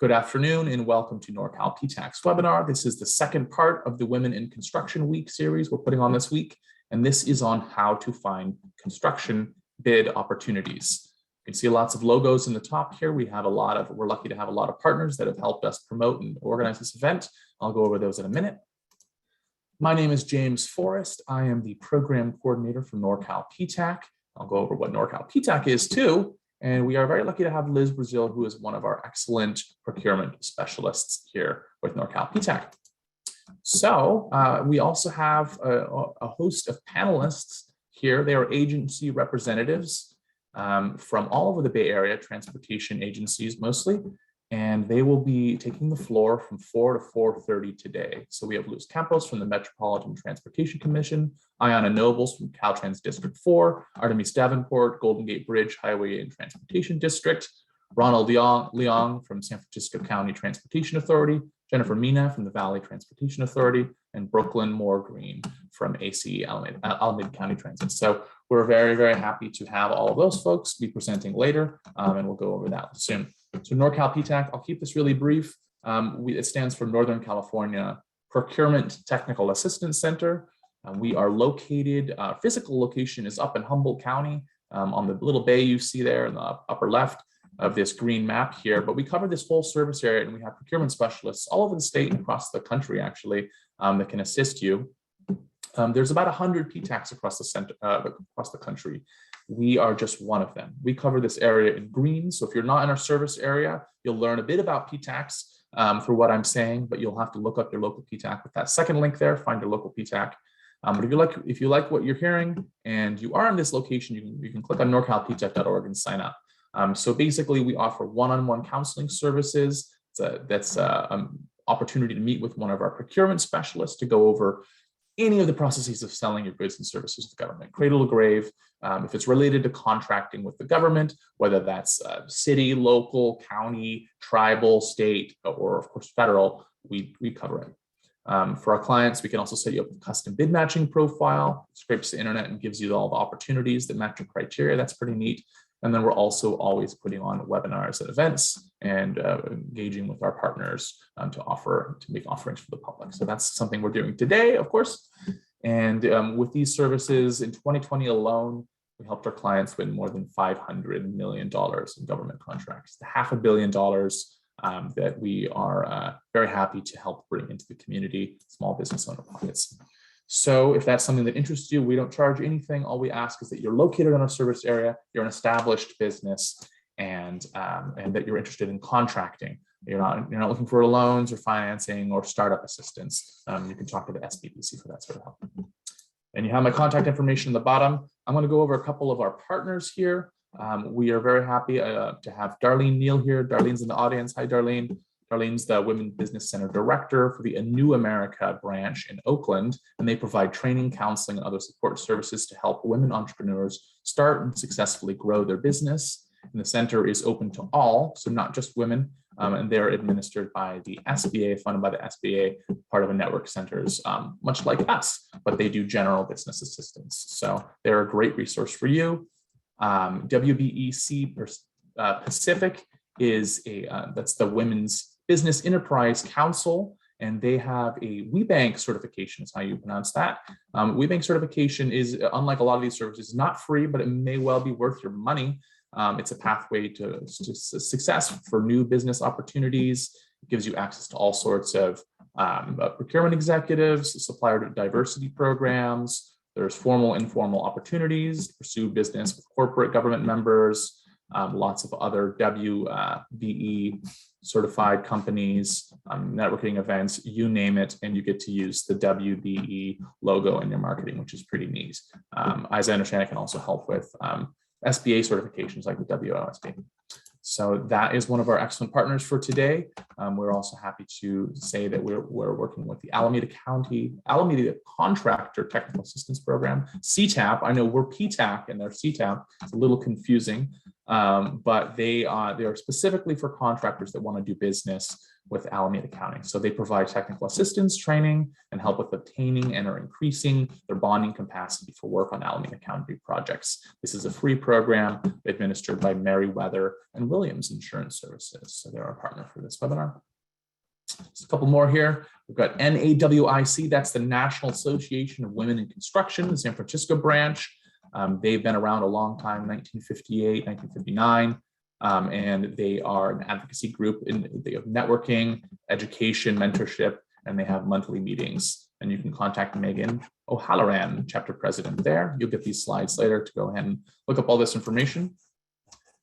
Good afternoon and welcome to Norcal PTAC's webinar. This is the second part of the Women in Construction Week series we're putting on this week, and this is on how to find construction bid opportunities. You can see lots of logos in the top here. We're lucky to have a lot of partners that have helped us promote and organize this event. I'll go over those in a minute. My name is James Forrest. I am the program coordinator for Norcal PTAC. I'll go over what Norcal PTAC is too. And we are very lucky to have Liz Brazil, who is one of our excellent procurement specialists here with Norcal PTAC. So we also have a host of panelists here. They are agency representatives from all over the Bay Area, transportation agencies mostly, and they will be taking the floor from 4 to 4:30 today. So we have Luis Campos from the Metropolitan Transportation Commission, Ayana Nobles from Caltrans District 4, Artemis Davenport, Golden Gate Bridge Highway and Transportation District, Ronald Leong from San Francisco County Transportation Authority, Jennifer Mina from the Valley Transportation Authority, and Brooklyn Moore Green from ACE Alameda County Transit. So we're very, very happy to have all of those folks be presenting later, and we'll go over that soon. So Norcal PTAC, I'll keep this really brief. It stands for Northern California Procurement Technical Assistance Center. We are located, physical location is up in Humboldt County on the little bay you see there in the upper left of this green map here, but we cover this whole service area and we have procurement specialists all over the state and across the country actually that can assist you. There's about 100 PTACs across the country. We are just one of them. We cover this area in green. So if you're not in our service area, you'll learn a bit about PTACs for what I'm saying, but you'll have to look up your local PTAC with that second link there, find your local PTAC. But if you like what you're hearing and you are in this location, you can click on norcalptac.org and sign up. So basically we offer one-on-one counseling services. That's an opportunity to meet with one of our procurement specialists to go over any of the processes of selling your goods and services to the government, cradle to grave. If it's related to contracting with the government, whether that's city, local, county, tribal, state, or of course federal, we cover it. For our clients, we can also set you up with a custom bid matching profile, scrapes the internet and gives you all the opportunities that match your criteria. That's pretty neat. And then we're also always putting on webinars at events and engaging with our partners to make offerings for the public. So that's something we're doing today, of course. And with these services in 2020 alone, we helped our clients win more than $500 million in government contracts, the $500 million that we are very happy to help bring into the community, small business owner pockets. So if that's something that interests you, we don't charge anything. All we ask is that you're located in our service area, you're an established business, and that you're interested in contracting. You're not looking for loans or financing or startup assistance. You can talk to the SBPC for that sort of help. And you have my contact information in the bottom. I'm going to go over a couple of our partners here. We are very happy to have Darlene Neal here. Darlene's in the audience. Hi, Darlene. Darlene's the Women Business Center Director for the A New America branch in Oakland, and they provide training, counseling, and other support services to help women entrepreneurs start and successfully grow their business. And the center is open to all, so not just women, and they're administered by the SBA, funded by the SBA, part of a network centers, much like us, but they do general business assistance. So they're a great resource for you. WBEC Pacific is that's the Women's Business Enterprise Council, and they have a WeBank certification, is how you pronounce that. WeBank certification is, unlike a lot of these services, not free, but it may well be worth your money. It's a pathway to success for new business opportunities. It gives you access to all sorts of procurement executives, supplier diversity programs. There's formal, informal opportunities to pursue business with corporate government members, lots of other WBE certified companies, networking events, you name it, and you get to use the WBE logo in your marketing, which is pretty neat. As I understand, it can also help with SBA certifications like the WOSB. So that is one of our excellent partners for today. We're also happy to say that we're working with the Alameda Contractor Technical Assistance Program, CTAP. I know we're PTAC and they're CTAP. It's a little confusing, but they are specifically for contractors that want to do business with Alameda County. So they provide technical assistance training and help with obtaining and or increasing their bonding capacity for work on Alameda County projects. This is a free program administered by Meriwether and Williams Insurance Services. So they're our partner for this webinar. Just a couple more here. We've got NAWIC, that's the National Association of Women in Construction, the San Francisco branch. They've been around a long time, 1958, 1959. And they are an advocacy group. They have networking, education, mentorship, and they have monthly meetings. And you can contact Megan O'Halloran, chapter president there. You'll get these slides later to go ahead and look up all this information.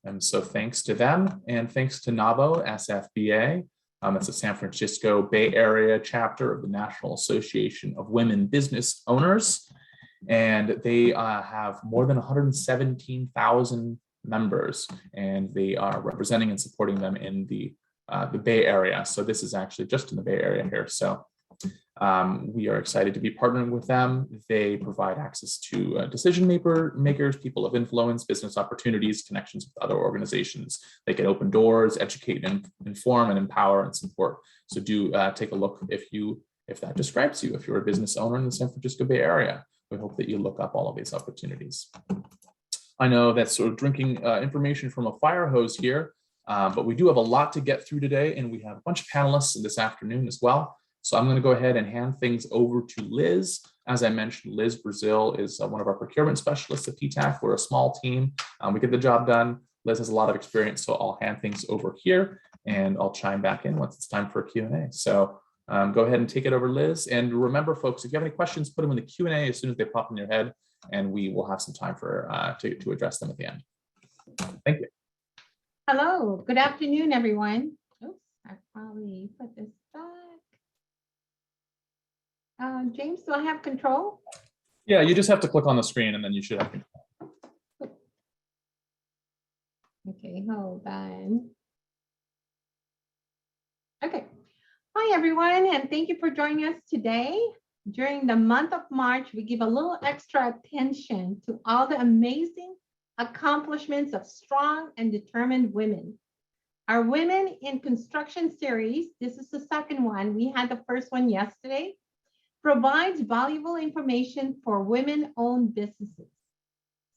And so thanks to them, and thanks to NABO SFBA. It's a San Francisco Bay Area chapter of the National Association of Women Business Owners. And they have more than 117,000 members, and they are representing and supporting them in the Bay Area. So this is actually just in the Bay Area here. So we are excited to be partnering with them. They provide access to decision makers, people of influence, business opportunities, connections with other organizations. They can open doors, educate, and inform, and empower and support. So do take a look if that describes you. If you're a business owner in the San Francisco Bay Area, we hope that you look up all of these opportunities. I know that's sort of drinking information from a fire hose here, but we do have a lot to get through today, and we have a bunch of panelists this afternoon as well. So I'm going to go ahead and hand things over to Liz. As I mentioned, Liz Brazil is one of our procurement specialists at PTAC. We're a small team. We get the job done. Liz has a lot of experience, so I'll hand things over here, and I'll chime back in once it's time for a Q&A. So go ahead and take it over, Liz. And remember, folks, if you have any questions, put them in the Q&A as soon as they pop in your head, and we will have some time for to address them at the end. Thank you. Hello, good afternoon, everyone. Oops, I probably put this back. James, do I have control? Yeah, you just have to click on the screen, and then you should have control. Okay, hold on. Okay. Hi, everyone, and thank you for joining us today. During the month of March, we give a little extra attention to all the amazing accomplishments of strong and determined women. Our Women in Construction series, this is the second one, we had the first one yesterday, provides valuable information for women-owned businesses.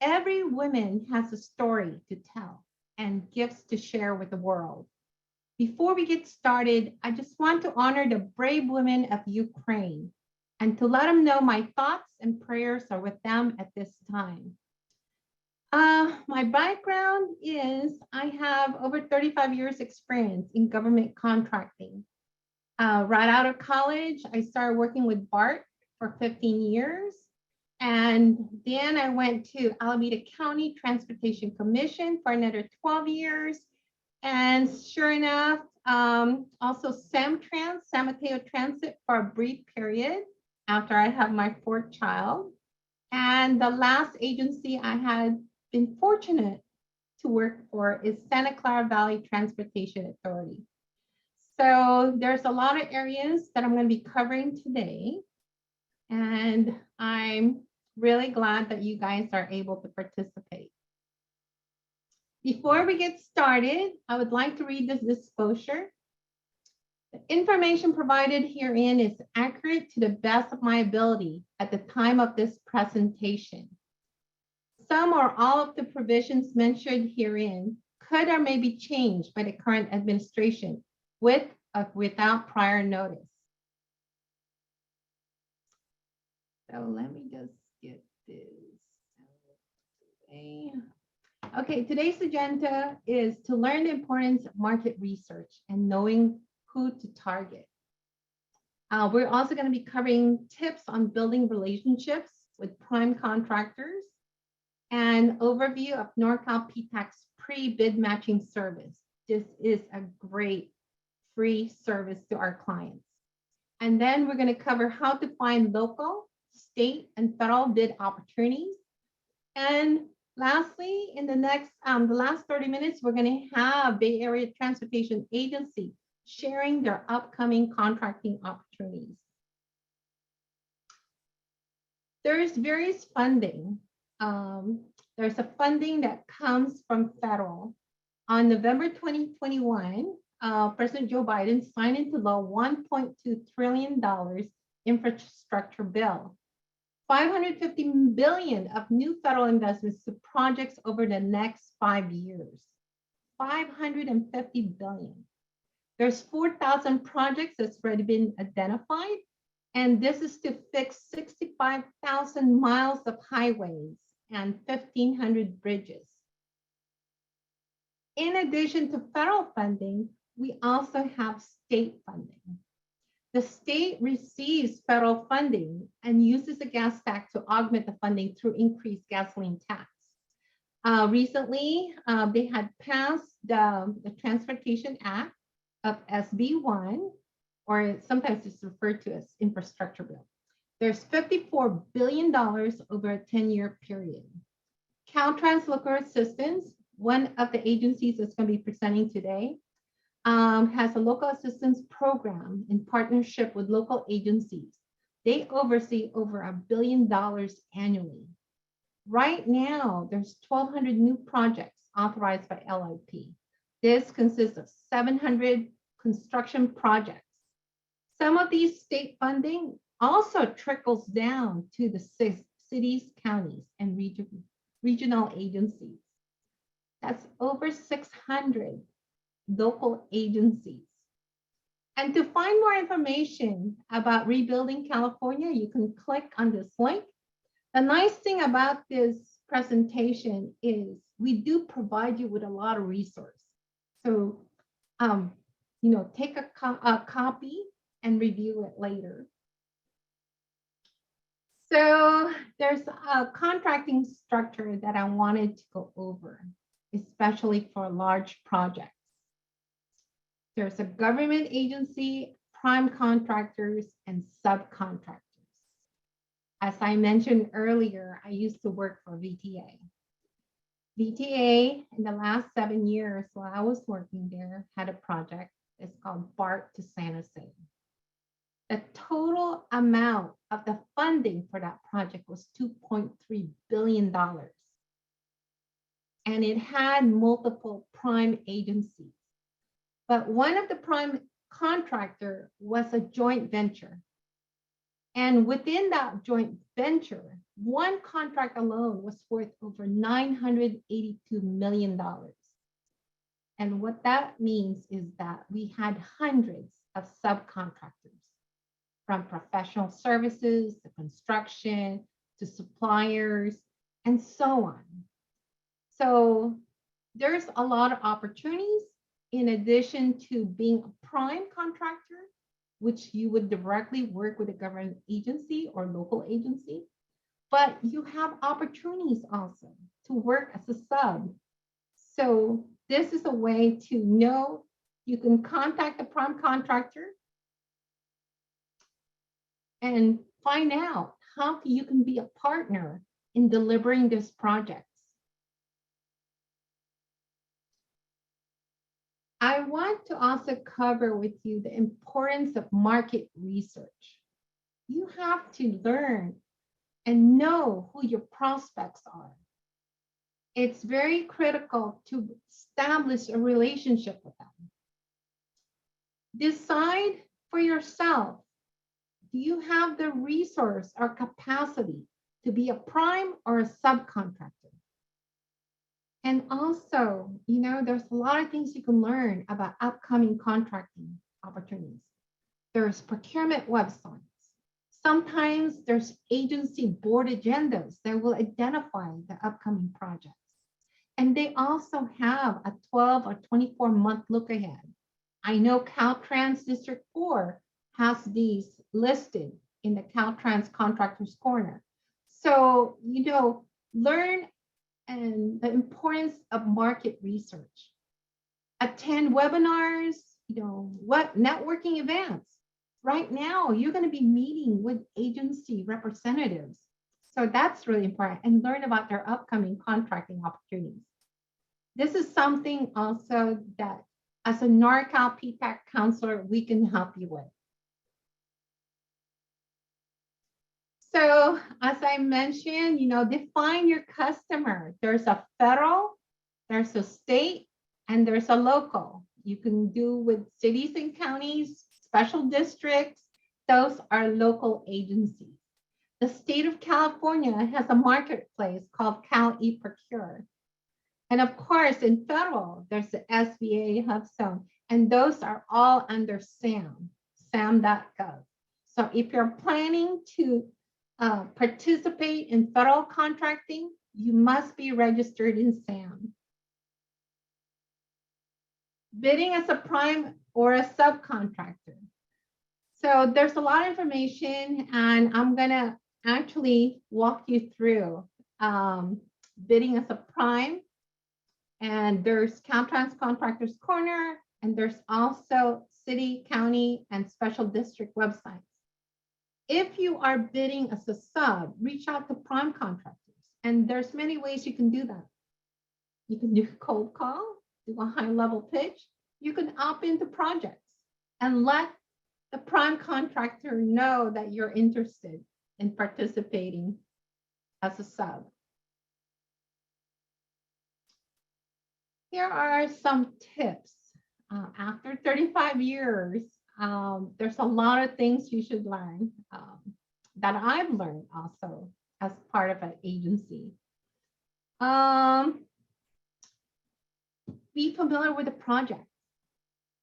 Every woman has a story to tell and gifts to share with the world. Before we get started, I just want to honor the brave women of Ukraine and to let them know my thoughts and prayers are with them at this time. My background is I have over 35 years experience in government contracting. Right out of college, I started working with BART for 15 years. And then I went to Alameda County Transportation Commission for another 12 years. And sure enough, also San Mateo Transit for a brief period after I had my fourth child. And the last agency I had been fortunate to work for is Santa Clara Valley Transportation Authority. So there's a lot of areas that I'm going to be covering today. And I'm really glad that you guys are able to participate. Before we get started, I would like to read this disclosure. The information provided herein is accurate to the best of my ability at the time of this presentation. Some or all of the provisions mentioned herein could or may be changed by the current administration with or without prior notice. So let me just get this. Okay, today's agenda is to learn the importance of market research and knowing who to target. We're also going to be covering tips on building relationships with prime contractors and overview of Norcal PTAC's pre-bid matching service. This is a great free service to our clients. And then we're going to cover how to find local, state, and federal bid opportunities. And lastly, in the last 30 minutes, we're going to have Bay Area Transportation Agency sharing their upcoming contracting opportunities. There is various funding. There's a funding that comes from federal. On November 2021, President Joe Biden signed into law $1.2 trillion infrastructure bill, $550 billion of new federal investments to projects over the next 5 years. $550 billion. There's 4,000 projects that's already been identified, and this is to fix 65,000 miles of highways and 1,500 bridges. In addition to federal funding, we also have state funding. The state receives federal funding and uses the gas tax to augment the funding through increased gasoline tax. Recently, they had passed the Transportation Act of SB1, or sometimes it's referred to as infrastructure bill. There's $54 billion over a 10-year period. Caltrans Local Assistance, one of the agencies that's going to be presenting today, has a local assistance program in partnership with local agencies. They oversee over $1 billion annually. Right now, there's 1,200 new projects authorized by LIP. This consists of 700 construction projects. Some of these state funding also trickles down to the cities, counties, and regional agencies. That's over 600 local agencies. And to find more information about Rebuilding California, you can click on this link. The nice thing about this presentation is we do provide you with a lot of resources. So, take a copy and review it later. So there's a contracting structure that I wanted to go over, especially for large projects. There's a government agency, prime contractors, and subcontractors. As I mentioned earlier, I used to work for VTA. VTA, in the last 7 years while I was working there, had a project. It's called BART to San Jose. The total amount of the funding for that project was $2.3 billion. And it had multiple prime agencies. But one of the prime contractor was a joint venture. And within that joint venture, one contract alone was worth over $982 million. And what that means is that we had hundreds of subcontractors, from professional services to construction to suppliers and so on. So there's a lot of opportunities in addition to being a prime contractor, which you would directly work with a government agency or local agency, but you have opportunities also to work as a sub. So this is a way to know you can contact the prime contractor and find out how you can be a partner in delivering this project. I want to also cover with you the importance of market research. You have to learn and know who your prospects are. It's very critical to establish a relationship with them. Decide for yourself, do you have the resource or capacity to be a prime or a subcontractor? And also, there's a lot of things you can learn about upcoming contracting opportunities. There's procurement websites. Sometimes there's agency board agendas that will identify the upcoming projects. And they also have a 12 or 24-month look ahead. I know Caltrans District 4 has these listed in the Caltrans Contractors Corner. So, learn and the importance of market research. Attend webinars, what networking events. Right now, you're going to be meeting with agency representatives. So that's really important, and learn about their upcoming contracting opportunities. This is something also that as a Norcal PTAC counselor, we can help you with. So as I mentioned, define your customer. There's a federal, there's a state, and there's a local. You can do with cities and counties, special districts. Those are local agencies. The state of California has a marketplace called Cal eProcure. And of course, in federal, there's the SBA HubZone, and those are all under SAM, sam.gov. So if you're planning to participate in federal contracting, you must be registered in SAM. Bidding as a prime or a subcontractor. So there's a lot of information, and I'm gonna actually walk you through bidding as a prime. And there's Caltrans Contractors Corner, and there's also city, county, and special district websites. If you are bidding as a sub, reach out to prime contractors. And there's many ways you can do that. You can do a cold call, do a high-level pitch. You can opt into projects and let the prime contractor know that you're interested in participating as a sub. Here are some tips. After 35 years, there's a lot of things you should learn that I've learned also as part of an agency. Be familiar with the project.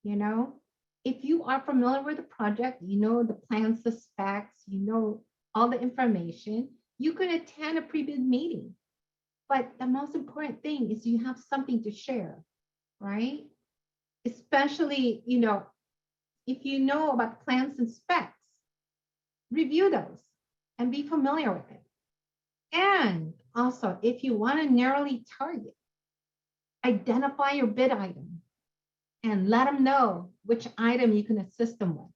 You know, if you are familiar with the project, you know the plans, the specs, you know all the information, you can attend a pre-bid meeting. But the most important thing is you have something to share, right? Especially, you know, if you know about plans and specs, review those and be familiar with it. And also, if you want to narrowly target, identify your bid item and let them know which item you can assist them with.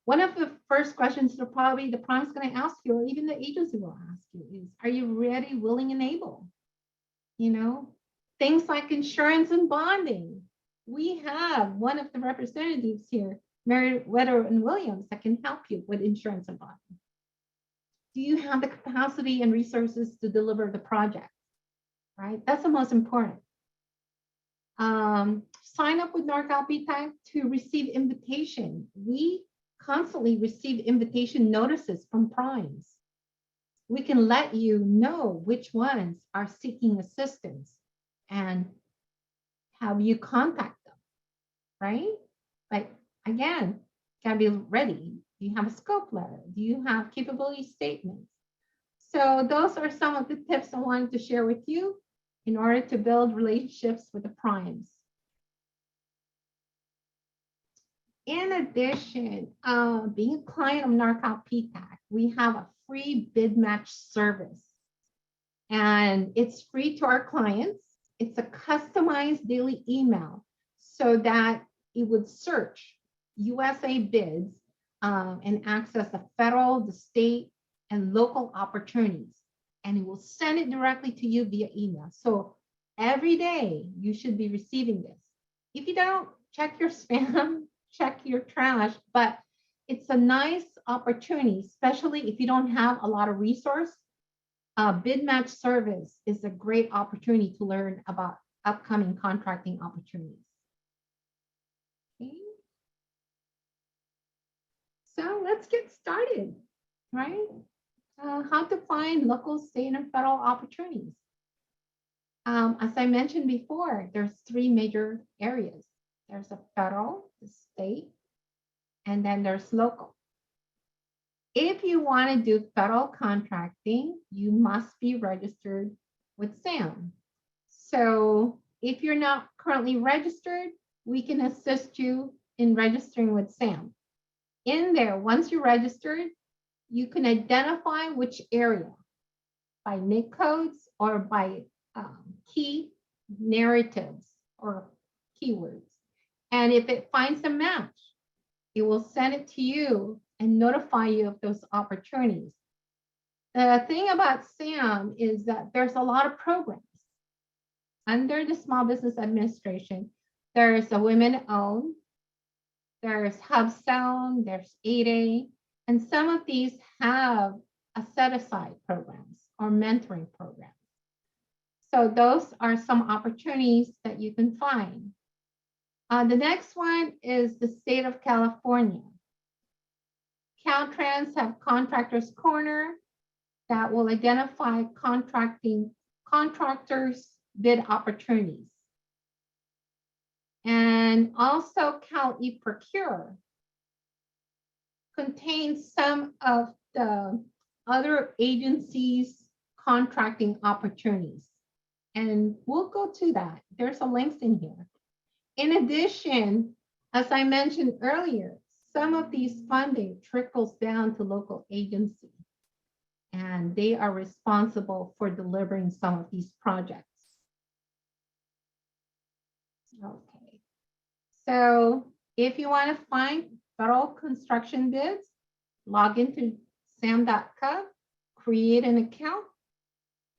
One of the first questions that probably the prime is going to ask you, or even the agency will ask you, is, are you ready, willing, and able? You know, things like insurance and bonding. We have one of the representatives here, Meriwether and Williams, that can help you with insurance and bonding. Do you have the capacity and resources to deliver the project? Right, that's the most important. Sign up with Norcal PTAC to receive invitation. We constantly receive invitation notices from primes. We can let you know which ones are seeking assistance and have you contact them, right? But again, gotta be ready. Do you have a scope letter? Do you have capability statements? So those are some of the tips I wanted to share with you in order to build relationships with the primes. In addition, being a client of Norcal PTAC, we have a free bid match service. And it's free to our clients. It's a customized daily email so that it would search USA bids and access the federal, the state, and local opportunities. And it will send it directly to you via email. So every day you should be receiving this. If you don't, check your spam, check your trash, but it's a nice opportunity, especially if you don't have a lot of resource. Bid match service is a great opportunity to learn about upcoming contracting opportunities. Okay. So let's get started, right? How to find local, state, and federal opportunities. As I mentioned before, there's three major areas. There's a federal, the state, and then there's local. If you want to do federal contracting, you must be registered with SAM. So if you're not currently registered, we can assist you in registering with SAM. In there, once you're registered, you can identify which area by NIC codes or by key narratives or keywords. And if it finds a match, it will send it to you and notify you of those opportunities. The thing about SAM is that there's a lot of programs. Under the Small Business Administration, there's a women-owned, there's HubZone, there's 8A, and some of these have a set-aside programs or mentoring programs. So those are some opportunities that you can find. The next one is the state of California. Caltrans have Contractors Corner that will identify contractors bid opportunities. And also Procure contains some of the other agencies' contracting opportunities. And we'll go to that. There's a link in here. In addition, as I mentioned earlier, some of these funding trickles down to local agencies, and they are responsible for delivering some of these projects. Okay, so if you want to find federal construction bids, log into sam.gov, create an account,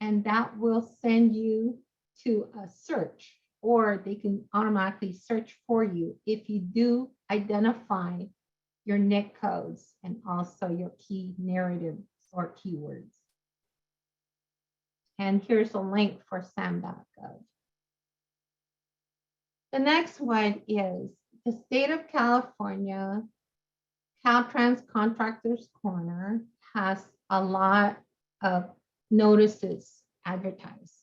and that will send you to a search, or they can automatically search for you if you do identify your NIC codes and also your key narratives or keywords. And here's a link for sam.gov. The next one is the state of California. Caltrans Contractors Corner has a lot of notices advertised.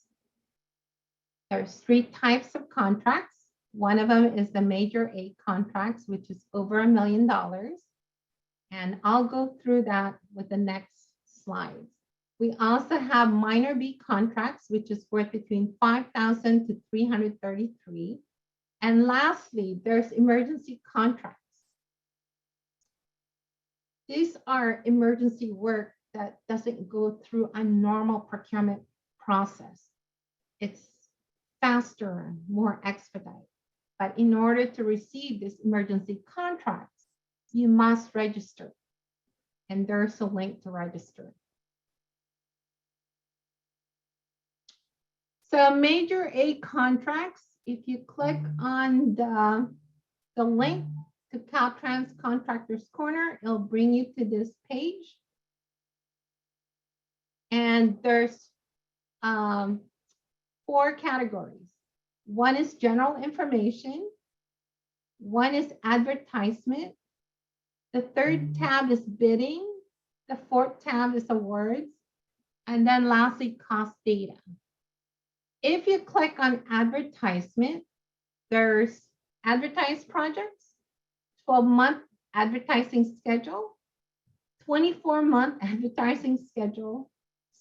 There's 3 types of contracts. One of them is the major A contracts, which is over $1 million. And I'll go through that with the next slides. We also have minor B contracts, which is worth between $5,000 to $333,000. And lastly, there's emergency contracts. These are emergency work that doesn't go through a normal procurement process. It's faster, more expedited. But in order to receive this emergency contracts, you must register. And there's a link to register. So major A contracts, if you click on the link to Caltrans Contractors Corner, it'll bring you to this page. And there's 4 categories. One is general information. One is advertisement. The 3rd tab is bidding. The 4th tab is awards. And then lastly, cost data. If you click on advertisement, there's advertised projects, 12-month advertising schedule, 24-month advertising schedule,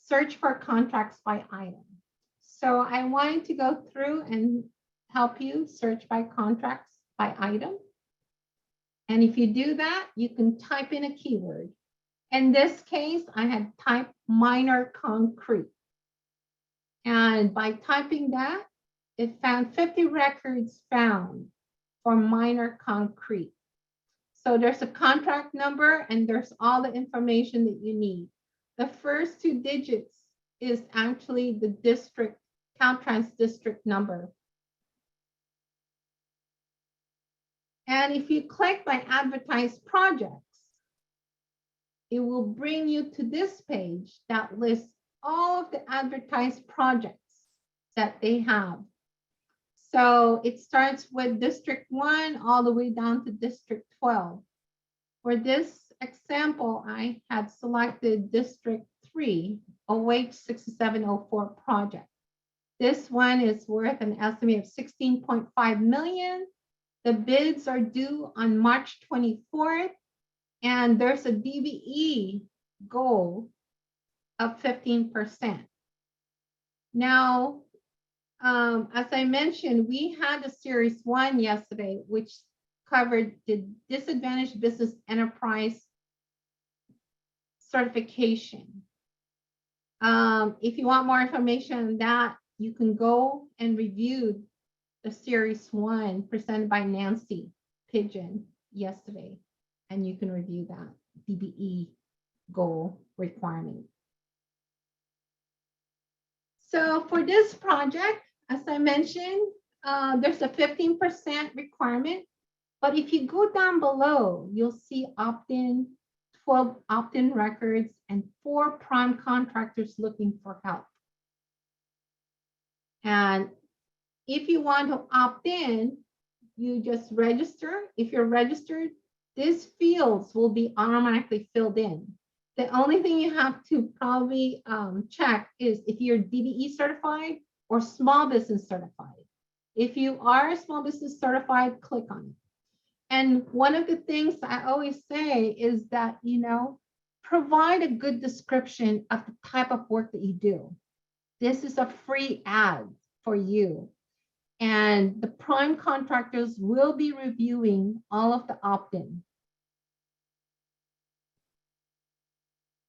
search for contracts by item. So I wanted to go through and help you search by contracts by item. And if you do that, you can type in a keyword. In this case, I had typed minor concrete. And by typing that, it found 50 records found for minor concrete. So there's a contract number and there's all the information that you need. The first 2 digits is actually the district, Caltrans district number. And if you click by advertised projects, it will bring you to this page that lists all of the advertised projects that they have. So it starts with District 1 all the way down to District 12. For this example, I had selected District 3, OH 6704 project. This one is worth an estimate of $16.5 million. The bids are due on March 24th, and there's a DBE goal of 15%. Now, as I mentioned, we had a series 1 yesterday, which covered the disadvantaged business enterprise certification. If you want more information on that, you can go and review the series 1 presented by Nancy Pigeon yesterday, and you can review that DBE goal requirement. So for this project, as I mentioned, there's a 15% requirement, but if you go down below, you'll see opt-in, 12 opt-in records, and 4 prime contractors looking for help. And if you want to opt in, you just register. If you're registered, these fields will be automatically filled in. The only thing you have to probably check is if you're DBE certified or small business certified. If you are small business certified, click on it. And one of the things I always say is that, provide a good description of the type of work that you do. This is a free ad for you. And the prime contractors will be reviewing all of the opt-in.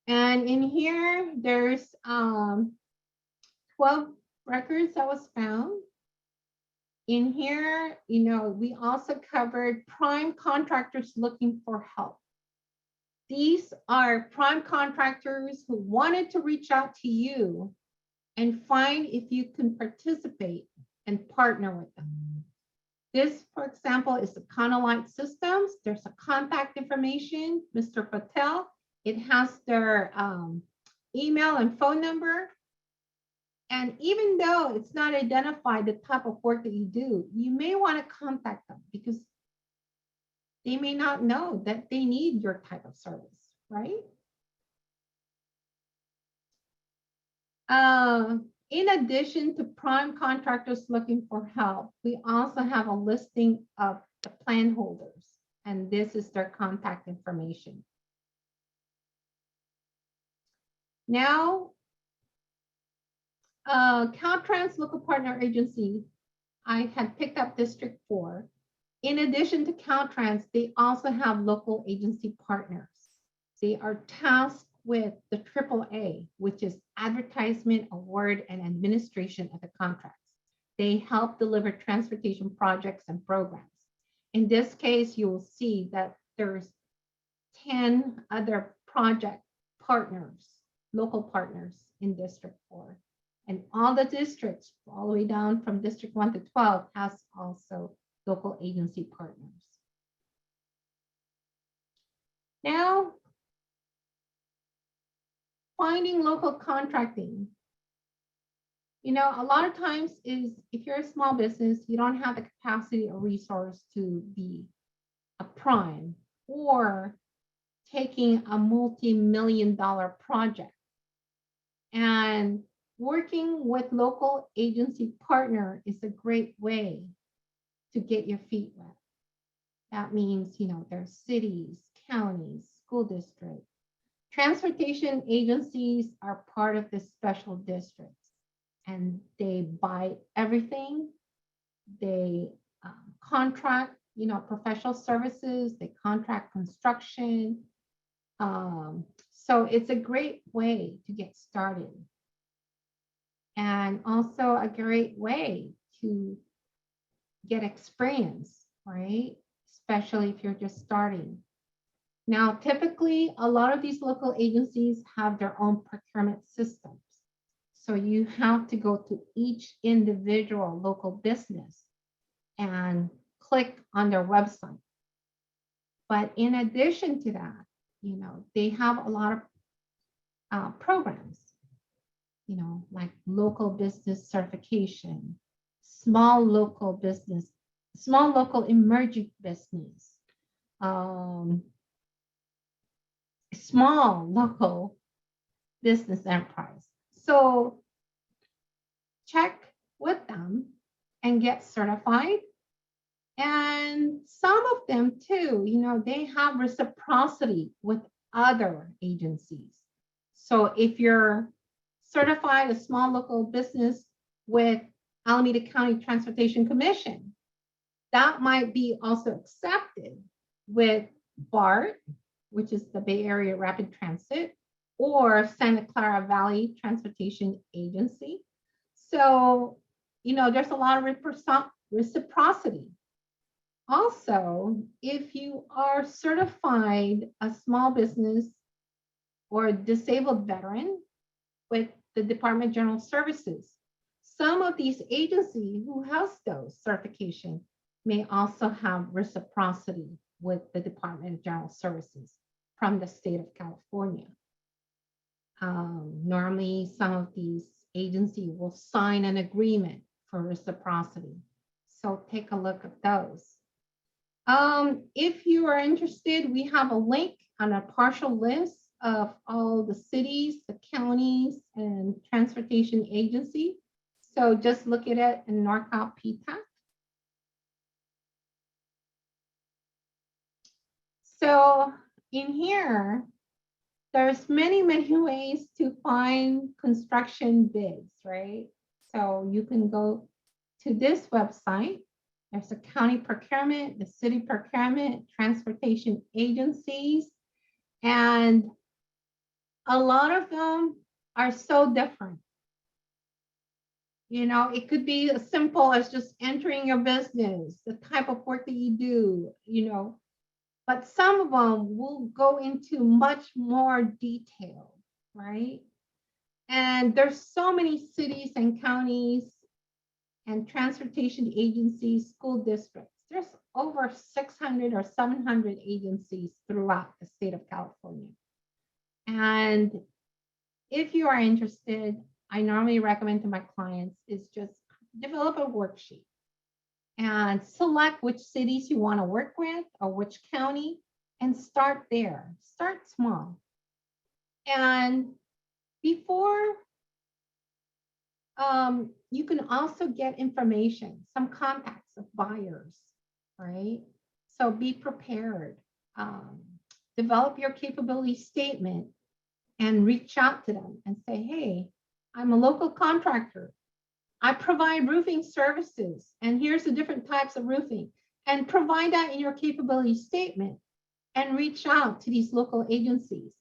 And in here, there's 12 records that was found. In here, we also covered prime contractors looking for help. These are prime contractors who wanted to reach out to you and find if you can participate and partner with them. This, for example, is the Conolight Systems. There's a contact information, Mr. Patel. It has their email and phone number. And even though it's not identified the type of work that you do, you may want to contact them because they may not know that they need your type of service, right? In addition to prime contractors looking for help, we also have a listing of the planholders, and this is their contact information. Now, Caltrans Local Partner Agency, I had picked up District 4. In addition to Caltrans, they also have local agency partners. They are tasked with the AAA, which is advertisement, award, and administration of the contracts. They help deliver transportation projects and programs. In this case, you will see that there's 10 other project partners, local partners in District 4. And all the districts, all the way down from District 1 to 12, has also local agency partners. Now, finding local contracting. A lot of times is if you're a small business, you don't have the capacity or resource to be a prime or taking a multi-million-dollar project. And working with local agency partner is a great way to get your feet wet. That means, there's cities, counties, school districts. Transportation agencies are part of this special districts, and they buy everything. They contract, professional services. They contract construction. So it's a great way to get started. And also a great way to get experience, right? Especially if you're just starting. Now, typically, a lot of these local agencies have their own procurement systems. So you have to go to each individual local business and click on their website. But in addition to that, they have a lot of programs, like local business certification, small local business, small local emerging business, small local business enterprise. So check with them and get certified. And some of them too, they have reciprocity with other agencies. So if you're certified a small local business with Alameda County Transportation Commission, that might be also accepted with BART, which is the Bay Area Rapid Transit, or Santa Clara Valley Transportation Agency. So, there's a lot of reciprocity. Also, if you are certified a small business or a disabled veteran with the Department of General Services, some of these agencies who has those certification may also have reciprocity with the Department of General Services from the state of California. Normally, some of these agencies will sign an agreement for reciprocity. So take a look at those. If you are interested, we have a link on a partial list of all the cities, the counties, and transportation agency. So just look at it in Norcal PTAC. So in here, there's many ways to find construction bids, right? So you can go to this website. There's a county procurement, the city procurement, transportation agencies, and a lot of them are so different. You know, it could be as simple as just entering your business, the type of work that you do, you know, but some of them will go into much more detail, right? And there's so many cities and counties and transportation agencies, school districts. There's over 600 or 700 agencies throughout the state of California. And if you are interested, I normally recommend to my clients is just develop a worksheet and select which cities you want to work with or which county and start there. Start small. And before, you can also get information, some contacts of buyers, right? So be prepared. Develop your capability statement and reach out to them and say, hey, I'm a local contractor. I provide roofing services, and here's the different types of roofing, and provide that in your capability statement and reach out to these local agencies.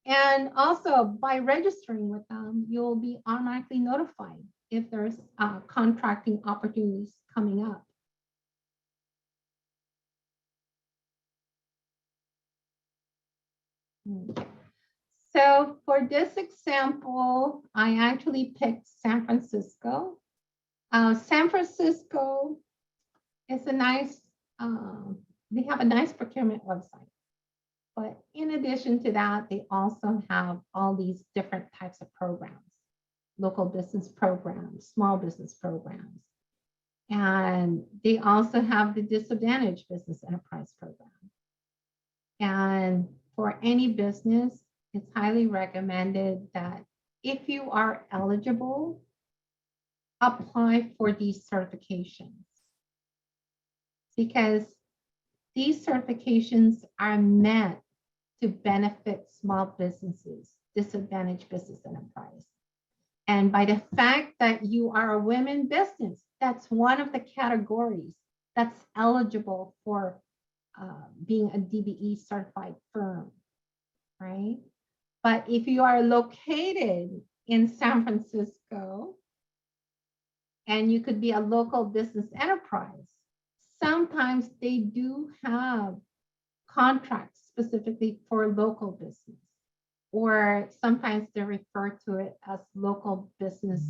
And also by registering with them, you'll be automatically notified if there's contracting opportunities coming up. Okay. So for this example, I actually picked San Francisco. San Francisco is a nice, they have a nice procurement website. But in addition to that, they also have all these different types of programs, local business programs, small business programs. And they also have the disadvantaged business enterprise program. And for any business, it's highly recommended that if you are eligible, apply for these certifications, because these certifications are meant to benefit small businesses, disadvantaged business enterprise. And by the fact that you are a women business, that's one of the categories that's eligible for being a DBE certified firm, right? But if you are located in San Francisco and you could be a local business enterprise, sometimes they do have contracts specifically for local business, or sometimes they refer to it as local business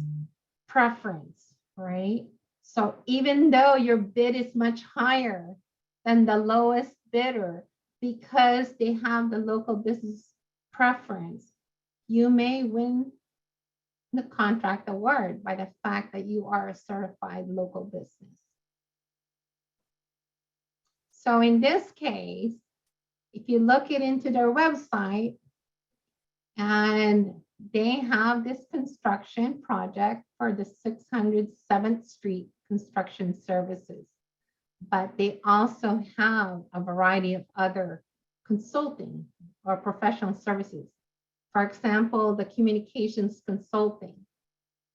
preference, right? So even though your bid is much higher than the lowest bidder, because they have the local business preference, you may win the contract award by the fact that you are a certified local business. So in this case, if you look into their website, and they have this construction project for the 607th Street construction services, but they also have a variety of other consulting or professional services. For example, the communications consulting.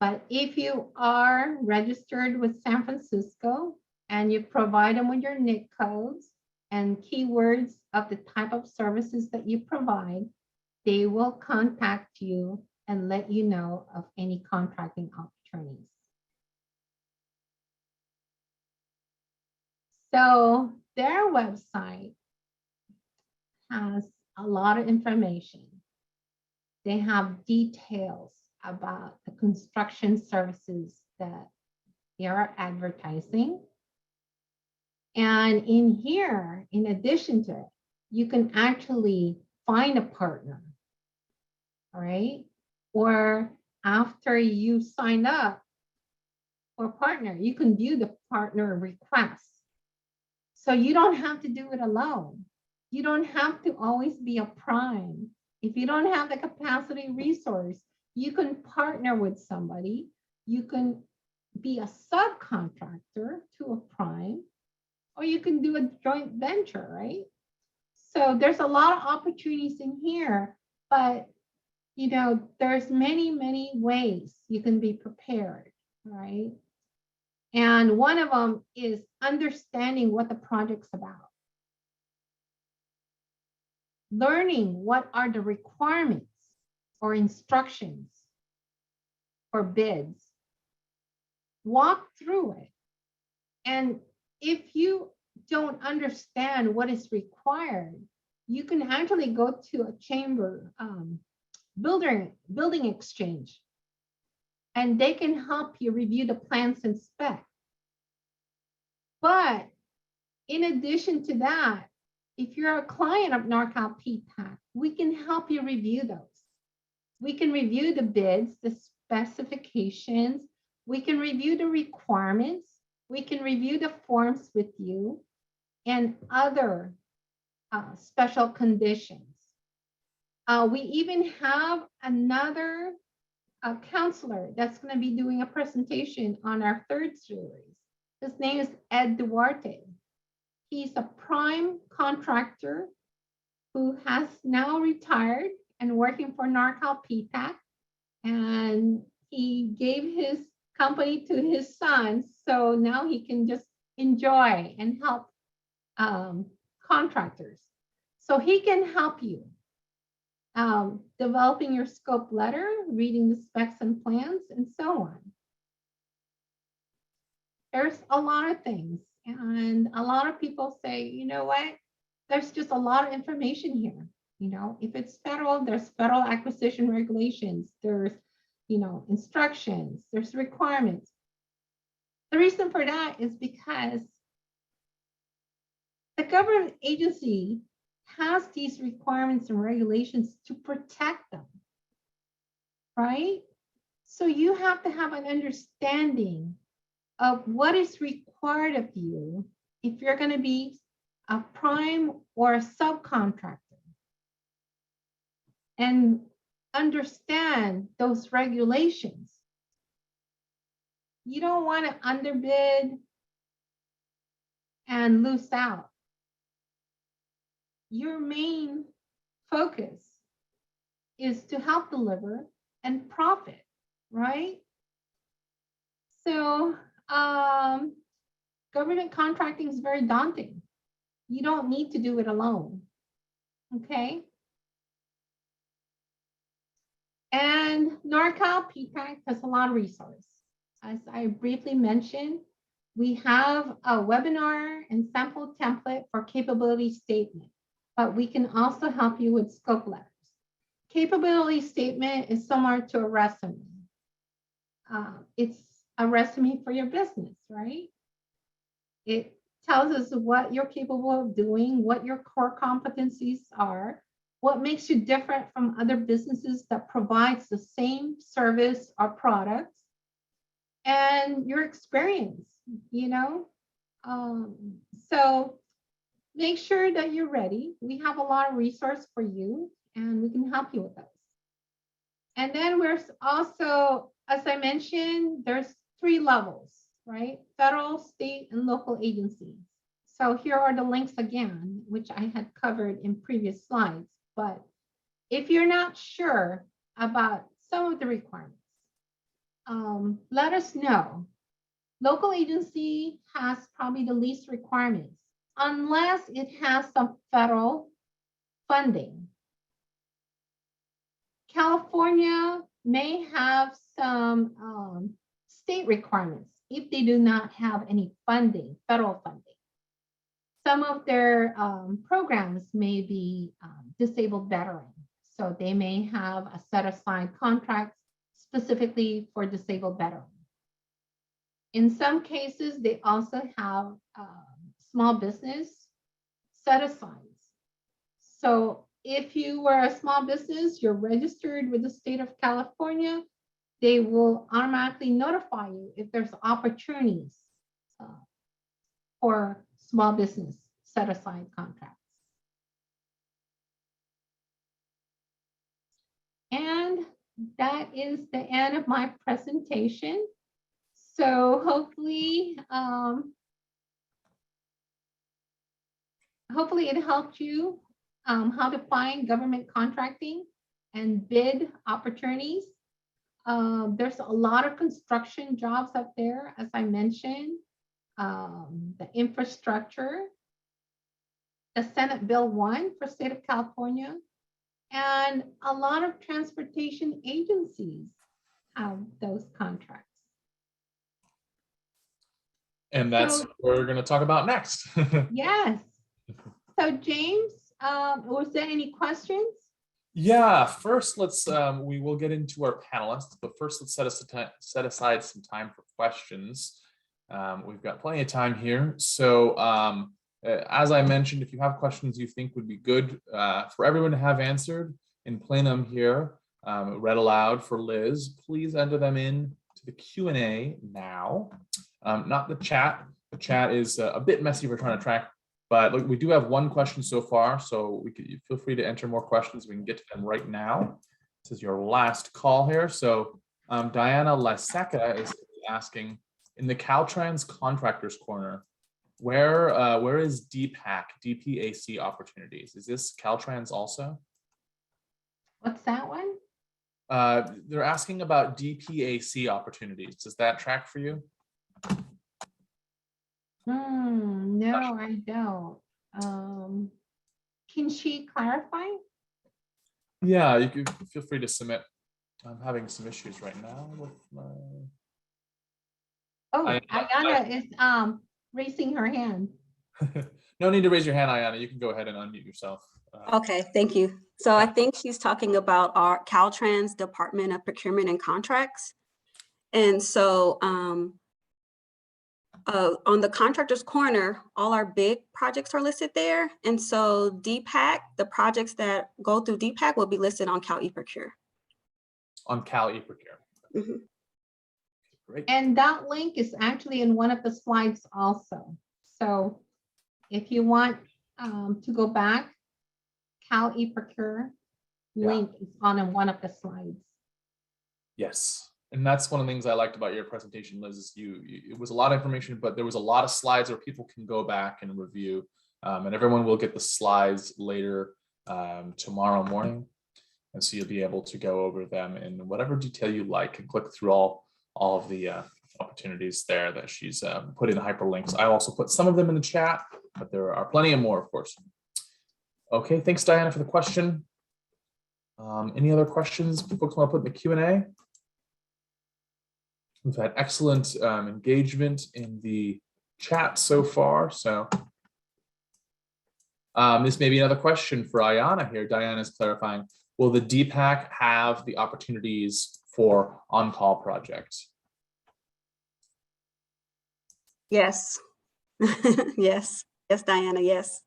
But if you are registered with San Francisco and you provide them with your NIC codes and keywords of the type of services that you provide, they will contact you and let you know of any contracting opportunities. So their website has a lot of information. They have details about the construction services that they are advertising. And in here, in addition to it, you can actually find a partner, all right? Or after you sign up for a partner, you can view the partner requests. So you don't have to do it alone. You don't have to always be a prime. If you don't have the capacity resource, you can partner with somebody. You can be a subcontractor to a prime, or you can do a joint venture, right? So there's a lot of opportunities in here, but you know, there's many, many ways you can be prepared, right? And one of them is understanding what the project's about. Learning what are the requirements or instructions for bids. Walk through it. And if you don't understand what is required, you can actually go to a chamber, building exchange, and they can help you review the plans and spec. But in addition to that, if you're a client of Norcal PTAC, we can help you review those. We can review the bids, the specifications. We can review the requirements. We can review the forms with you and other special conditions. We even have another counselor that's going to be doing a presentation on our third series. His name is Ed Duarte. He's a prime contractor who has now retired and working for Norcal PTAC. And he gave his company to his son, so now he can just enjoy and help contractors. So he can help you developing your scope letter, reading the specs and plans, and so on. There's a lot of things, and a lot of people say, you know what, there's just a lot of information here. You know, if it's federal, there's federal acquisition regulations, there's, you know, instructions, there's requirements. The reason for that is because the government agency has these requirements and regulations to protect them, right? So you have to have an understanding of what is required of you if you're going to be a prime or a subcontractor, and understand those regulations. You don't want to underbid and lose out. Your main focus is to help deliver and profit, right? So government contracting is very daunting. You don't need to do it alone, okay? And Norcal PTAC has a lot of resources. As I briefly mentioned, we have a webinar and sample template for capability statement, but we can also help you with scope letters. Capability statement is similar to a resume. It's a resume for your business, right? It tells us what you're capable of doing, what your core competencies are, what makes you different from other businesses that provides the same service or products, and your experience, you know? So make sure that you're ready. We have a lot of resources for you, and we can help you with those. And then we're also, as I mentioned, there's 3 levels, right? Federal, state, and local agencies. So here are the links again, which I had covered in previous slides. But if you're not sure about some of the requirements, let us know. Local agency has probably the least requirements, unless it has some federal funding. California may have some state requirements if they do not have any funding, federal funding. Some of their programs may be disabled veteran, so they may have a set aside contracts specifically for disabled veterans. In some cases, they also have small business set asides. So if you were a small business, you're registered with the state of California, they will automatically notify you if there's opportunities for small business set-aside contracts. And that is the end of my presentation. So hopefully, hopefully it helped you how to find government contracting and bid opportunities. There's a lot of construction jobs up there, as I mentioned, the infrastructure, the Senate Bill 1 for state of California, and a lot of transportation agencies have those contracts. And that's what we're going to talk about next. Yes. So James, was there any questions? Yeah, first let's we will get into our panelists, but first let's set aside some time for questions. We've got plenty of time here. So as I mentioned, if you have questions you think would be good for everyone to have answered in plenum here, read aloud for Liz, please enter them in to the Q&A now, not the chat. The chat is a bit messy. We're trying to track, but look, we do have one question so far, so we could feel free to enter more questions. We can get to them right now. This is your last call here. So Diana Laseca is asking, in the Caltrans Contractors Corner, where is DPAC opportunities? Is this Caltrans also? What's that one? They're asking about DPAC opportunities. Does that track for you? No, I don't. Can she clarify? Yeah, you can feel free to submit. I'm having some issues right now with my. Oh, Ayana is raising her hand. No need to raise your hand, Ayana. You can go ahead and unmute yourself. Okay, thank you. So I think she's talking about our Caltrans Department of Procurement and Contracts. And so on the Contractors Corner, all our big projects are listed there. And so DPAC, the projects that go through DPAC will be listed on Cal eProcure. On Cal eProcure. Mm-hmm. Great. And that link is actually in one of the slides also. So if you want to go back, Cal eProcure link is on one of the slides. Yes. And that's one of the things I liked about your presentation, Liz, is it was a lot of information, but there was a lot of slides where people can go back and review. And everyone will get the slides later tomorrow morning. And so you'll be able to go over them in whatever detail you like and click through all of the opportunities there that she's put in hyperlinks. I also put some of them in the chat, but there are plenty of more, of course. Okay, thanks, Diana, for the question. Any other questions folks want to put in the Q&A? We've had excellent engagement in the chat so far. So this may be another question for Ayana here. Diana is clarifying, will the DPAC have the opportunities for on-call projects? Yes. Yes. Yes, Diana, yes.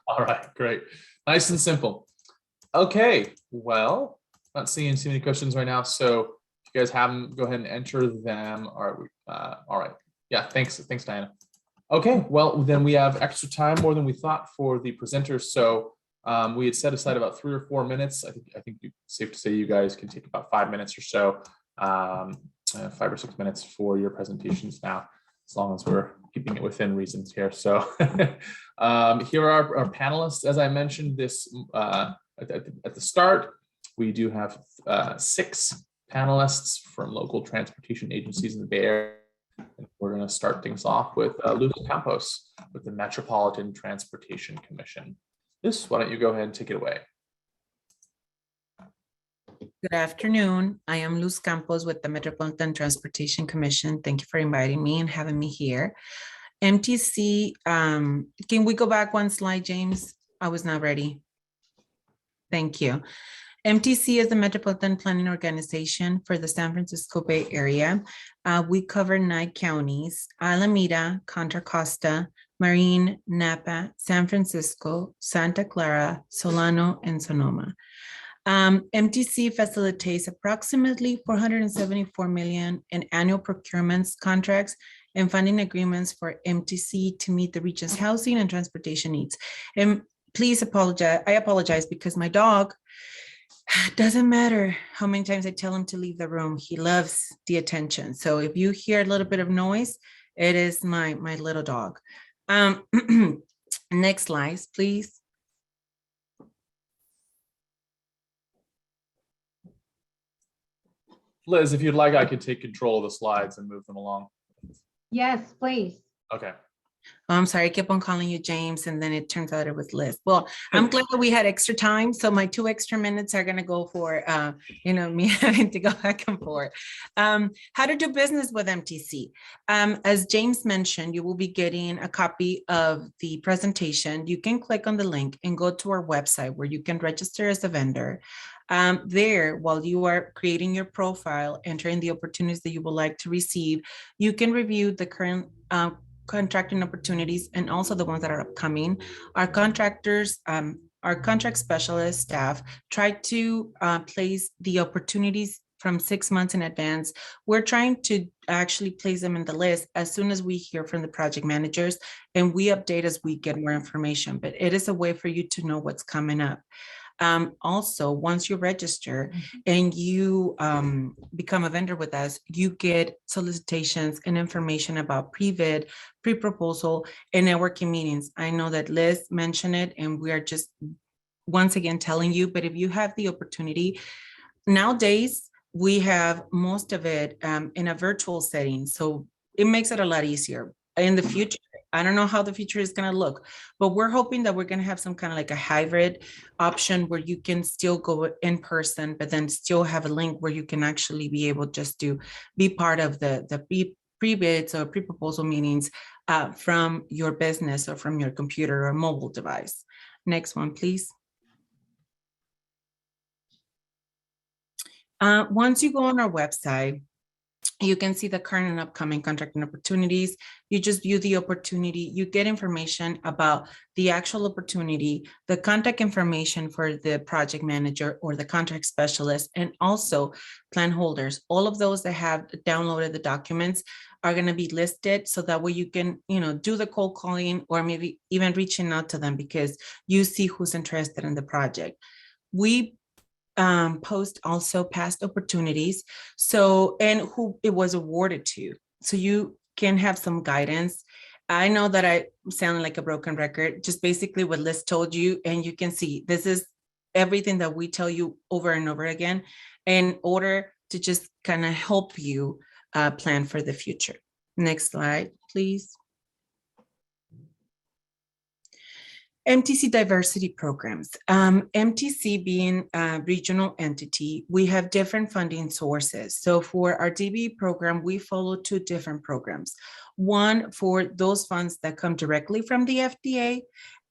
All right, great. Nice and simple. Okay, well, not seeing too many questions right now. So if you guys have them, go ahead and enter them. All right. Yeah, thanks, Diana. Okay, well, then we have extra time, more than we thought, for the presenters. So we had set aside about 3 or 4 minutes. I think it's safe to say you guys can take about 5 minutes or so, 5 or 6 minutes for your presentations now, as long as we're keeping it within reasons here. So here are our panelists. As I mentioned this at the start, we do have 6 panelists from local transportation agencies in the Bay Area. And we're going to start things off with Luz Campos with the Metropolitan Transportation Commission. Luz, why don't you go ahead and take it away? Good afternoon. I am Luz Campos with the Metropolitan Transportation Commission. Thank you for inviting me and having me here. MTC, can we go back one slide, James? I was not ready. Thank you. MTC is the Metropolitan Planning Organization for the San Francisco Bay Area. We cover 9 counties: Alameda, Contra Costa, Marin, Napa, San Francisco, Santa Clara, Solano, and Sonoma. MTC facilitates approximately $474 million in annual procurements contracts and funding agreements for MTC to meet the region's housing and transportation needs. And please apologize. I apologize because my dog, doesn't matter how many times I tell him to leave the room, he loves the attention. So if you hear a little bit of noise, it is my little dog. Next slide, please. Liz, if you'd like, I could take control of the slides and move them along. Yes, please. Okay. Oh, I'm sorry, I kept on calling you James, and then it turns out it was Liz. Well, I'm glad that we had extra time. So my 2 extra minutes are gonna go for, me having to go back and forth. How to do business with MTC. As James mentioned, you will be getting a copy of the presentation. You can click on the link and go to our website where you can register as a vendor. There, while you are creating your profile, entering the opportunities that you would like to receive, you can review the current contracting opportunities and also the ones that are upcoming. Our contractors, our contract specialist staff try to place the opportunities from 6 months in advance. We're trying to actually place them in the list as soon as we hear from the project managers, and we update as we get more information, but it is a way for you to know what's coming up. Also, once you register and you become a vendor with us, you get solicitations and information about pre-bid, pre-proposal, and networking meetings. I know that Liz mentioned it, and we are just once again telling you, but if you have the opportunity, nowadays, we have most of it in a virtual setting, so it makes it a lot easier. In the future, I don't know how the future is going to look, but we're hoping that we're going to have some kind of like a hybrid option where you can still go in person, but then still have a link where you can actually be able just to be part of the pre-bids or pre-proposal meetings from your business or from your computer or mobile device. Next one, please. Once you go on our website, you can see the current and upcoming contracting opportunities. You just view the opportunity, you get information about the actual opportunity, the contact information for the project manager or the contract specialist, and also plan holders. All of those that have downloaded the documents are going to be listed, so that way you can, do the cold calling or maybe even reaching out to them because you see who's interested in the project. We post also past opportunities, so and who it was awarded to, so you can have some guidance. I know that I sound like a broken record, just basically what Liz told you, and you can see this is everything that we tell you over and over again in order to just kind of help you plan for the future. Next slide, please. MTC diversity programs. MTC being a regional entity, we have different funding sources. So for our DB program, we follow 2 different programs. One for those funds that come directly from the FDA,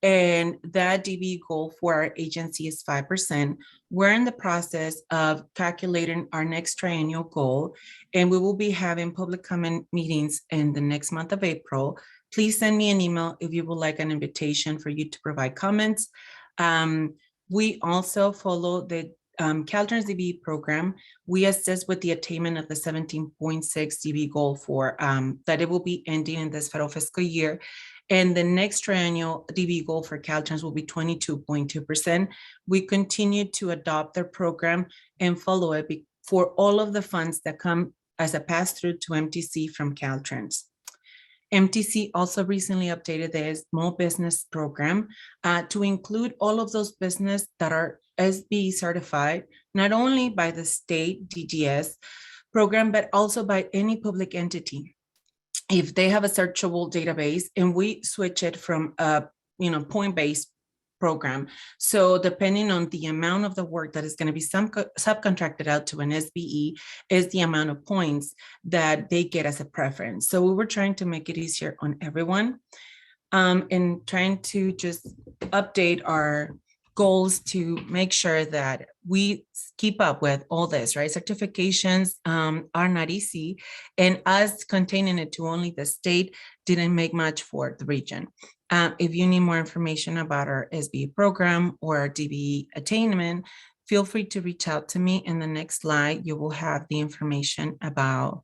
and that DB goal for our agency is 5%. We're in the process of calculating our next triennial goal, and we will be having public comment meetings in the next month of April. Please send me an email if you would like an invitation for you to provide comments. We also follow the Caltrans DB program. We assist with the attainment of the 17.6 DB goal for that it will be ending in this federal fiscal year. And the next triennial DB goal for Caltrans will be 22.2%. We continue to adopt their program and follow it for all of the funds that come as a pass-through to MTC from Caltrans. MTC also recently updated the small business program to include all of those business that are SBE certified, not only by the state DGS program, but also by any public entity. If they have a searchable database, and we switch it from a point-based program. So depending on the amount of the work that is going to be subcontracted out to an SBE is the amount of points that they get as a preference. So we were trying to make it easier on everyone and trying to just update our goals to make sure that we keep up with all this, right? Certifications are not easy, and us containing it to only the state didn't make much for the region. If you need more information about our SBE program or our DBE attainment, feel free to reach out to me. In the next slide, you will have the information about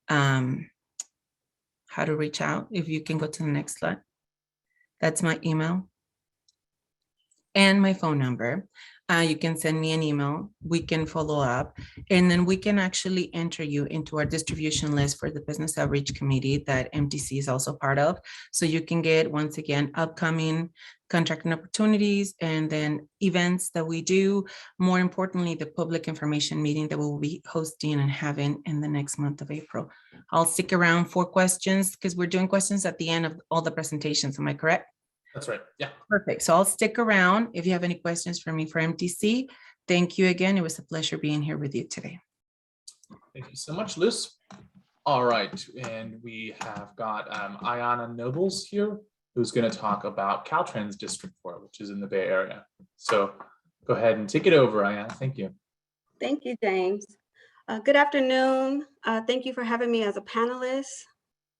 how how to reach out. If you can go to the next slide. That's my email and my phone number. You can send me an email, we can follow up, and then we can actually enter you into our distribution list for the Business Outreach Committee that MTC is also part of. So you can get, once again, upcoming contracting opportunities and then events that we do. More importantly, the public information meeting that we'll be hosting and having in the next month of April. I'll stick around for questions because we're doing questions at the end of all the presentations. Am I correct? That's right. Yeah. Perfect. So I'll stick around if you have any questions for me for MTC. Thank you again. It was a pleasure being here with you today. Thank you so much, Luz. All right. And we have got Ayana Nobles here, who's going to talk about Caltrans District 4, which is in the Bay Area. So go ahead and take it over, Ayana. Thank you. Thank you, James. Good afternoon. Thank you for having me as a panelist,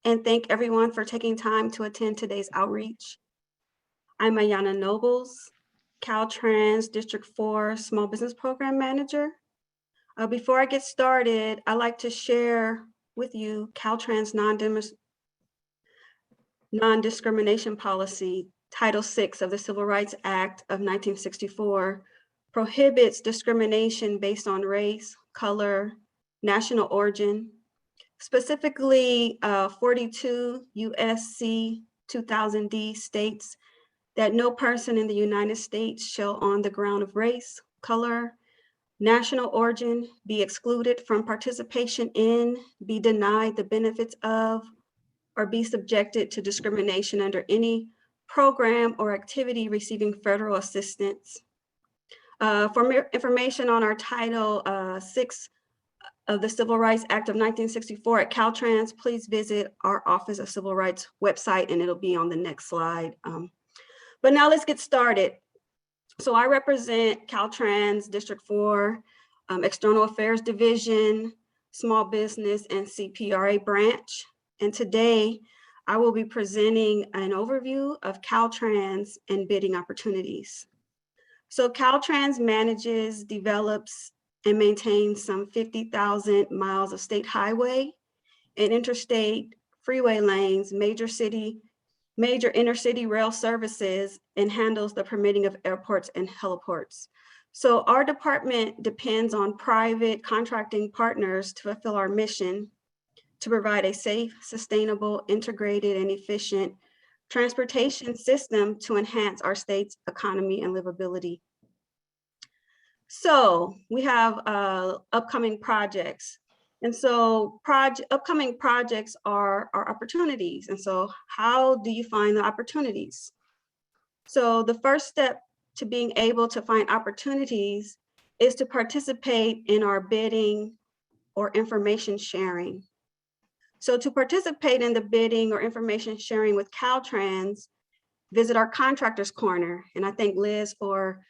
and thank everyone for taking time to attend today's outreach. I'm Ayana Nobles, Caltrans District 4 Small Business Program Manager. Before I get started, I'd like to share with you Caltrans non-discrimination policy, Title VI of the Civil Rights Act of 1964 prohibits discrimination based on race, color, national origin. Specifically, 42 USC 2000D states that no person in the United States shall, on the ground of race, color, national origin, be excluded from participation in, be denied the benefits of, or be subjected to discrimination under any program or activity receiving federal assistance. For more information on our Title VI of the Civil Rights Act of 1964 at Caltrans, please visit our Office of Civil Rights website, and it'll be on the next slide. But now let's get started. So I represent Caltrans District 4, External Affairs Division, Small Business and CPRA branch. And today I will be presenting an overview of Caltrans and bidding opportunities. So Caltrans manages, develops, and maintains some 50,000 miles of state highway and interstate freeway lanes, major inner city rail services, and handles the permitting of airports and heliports. So our department depends on private contracting partners to fulfill our mission to provide a safe, sustainable, integrated, and efficient transportation system to enhance our state's economy and livability. So we have upcoming projects. And so upcoming projects are opportunities. And so how do you find the opportunities? So the first step to being able to find opportunities is to participate in our bidding or information sharing. So to participate in the bidding or information sharing with Caltrans, visit our Contractors Corner. And I thank Liz for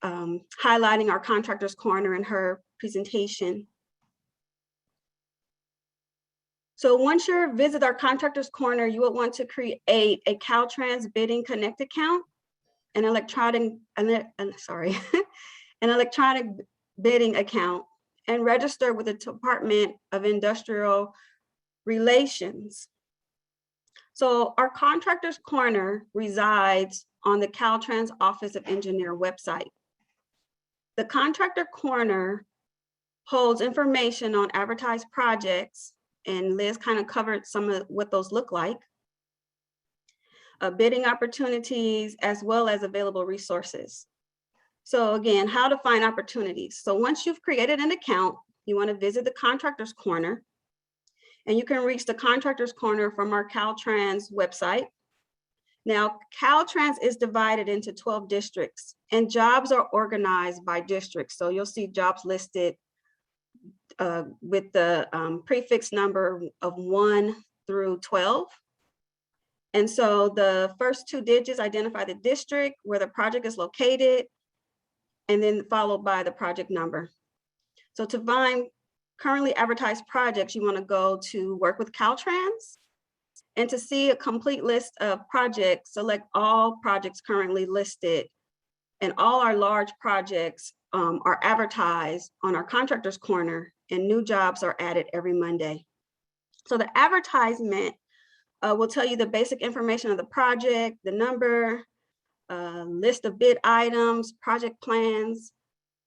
highlighting our Contractors Corner in her presentation. So once you visit our Contractors Corner, you would want to create a Caltrans Bidding Connect account, an electronic bidding account, and register with the Department of Industrial Relations. So our Contractors Corner resides on the Caltrans Office of Engineer website. The Contractor Corner holds information on advertised projects, and Liz kind of covered some of what those look like, bidding opportunities, as well as available resources. So again, how to find opportunities. So once you've created an account, you want to visit the Contractors Corner, and you can reach the Contractors Corner from our Caltrans website. Now, Caltrans is divided into 12 districts, and jobs are organized by districts. So you'll see jobs listed with the prefix number of 1 through 12. And so the first 2 digits identify the district where the project is located, and then followed by the project number. So to find currently advertised projects, you want to go to Work with Caltrans, and to see a complete list of projects, select all projects currently listed, and all our large projects are advertised on our Contractors Corner, and new jobs are added every Monday. So the advertisement will tell you the basic information of the project, the number, list of bid items, project plans,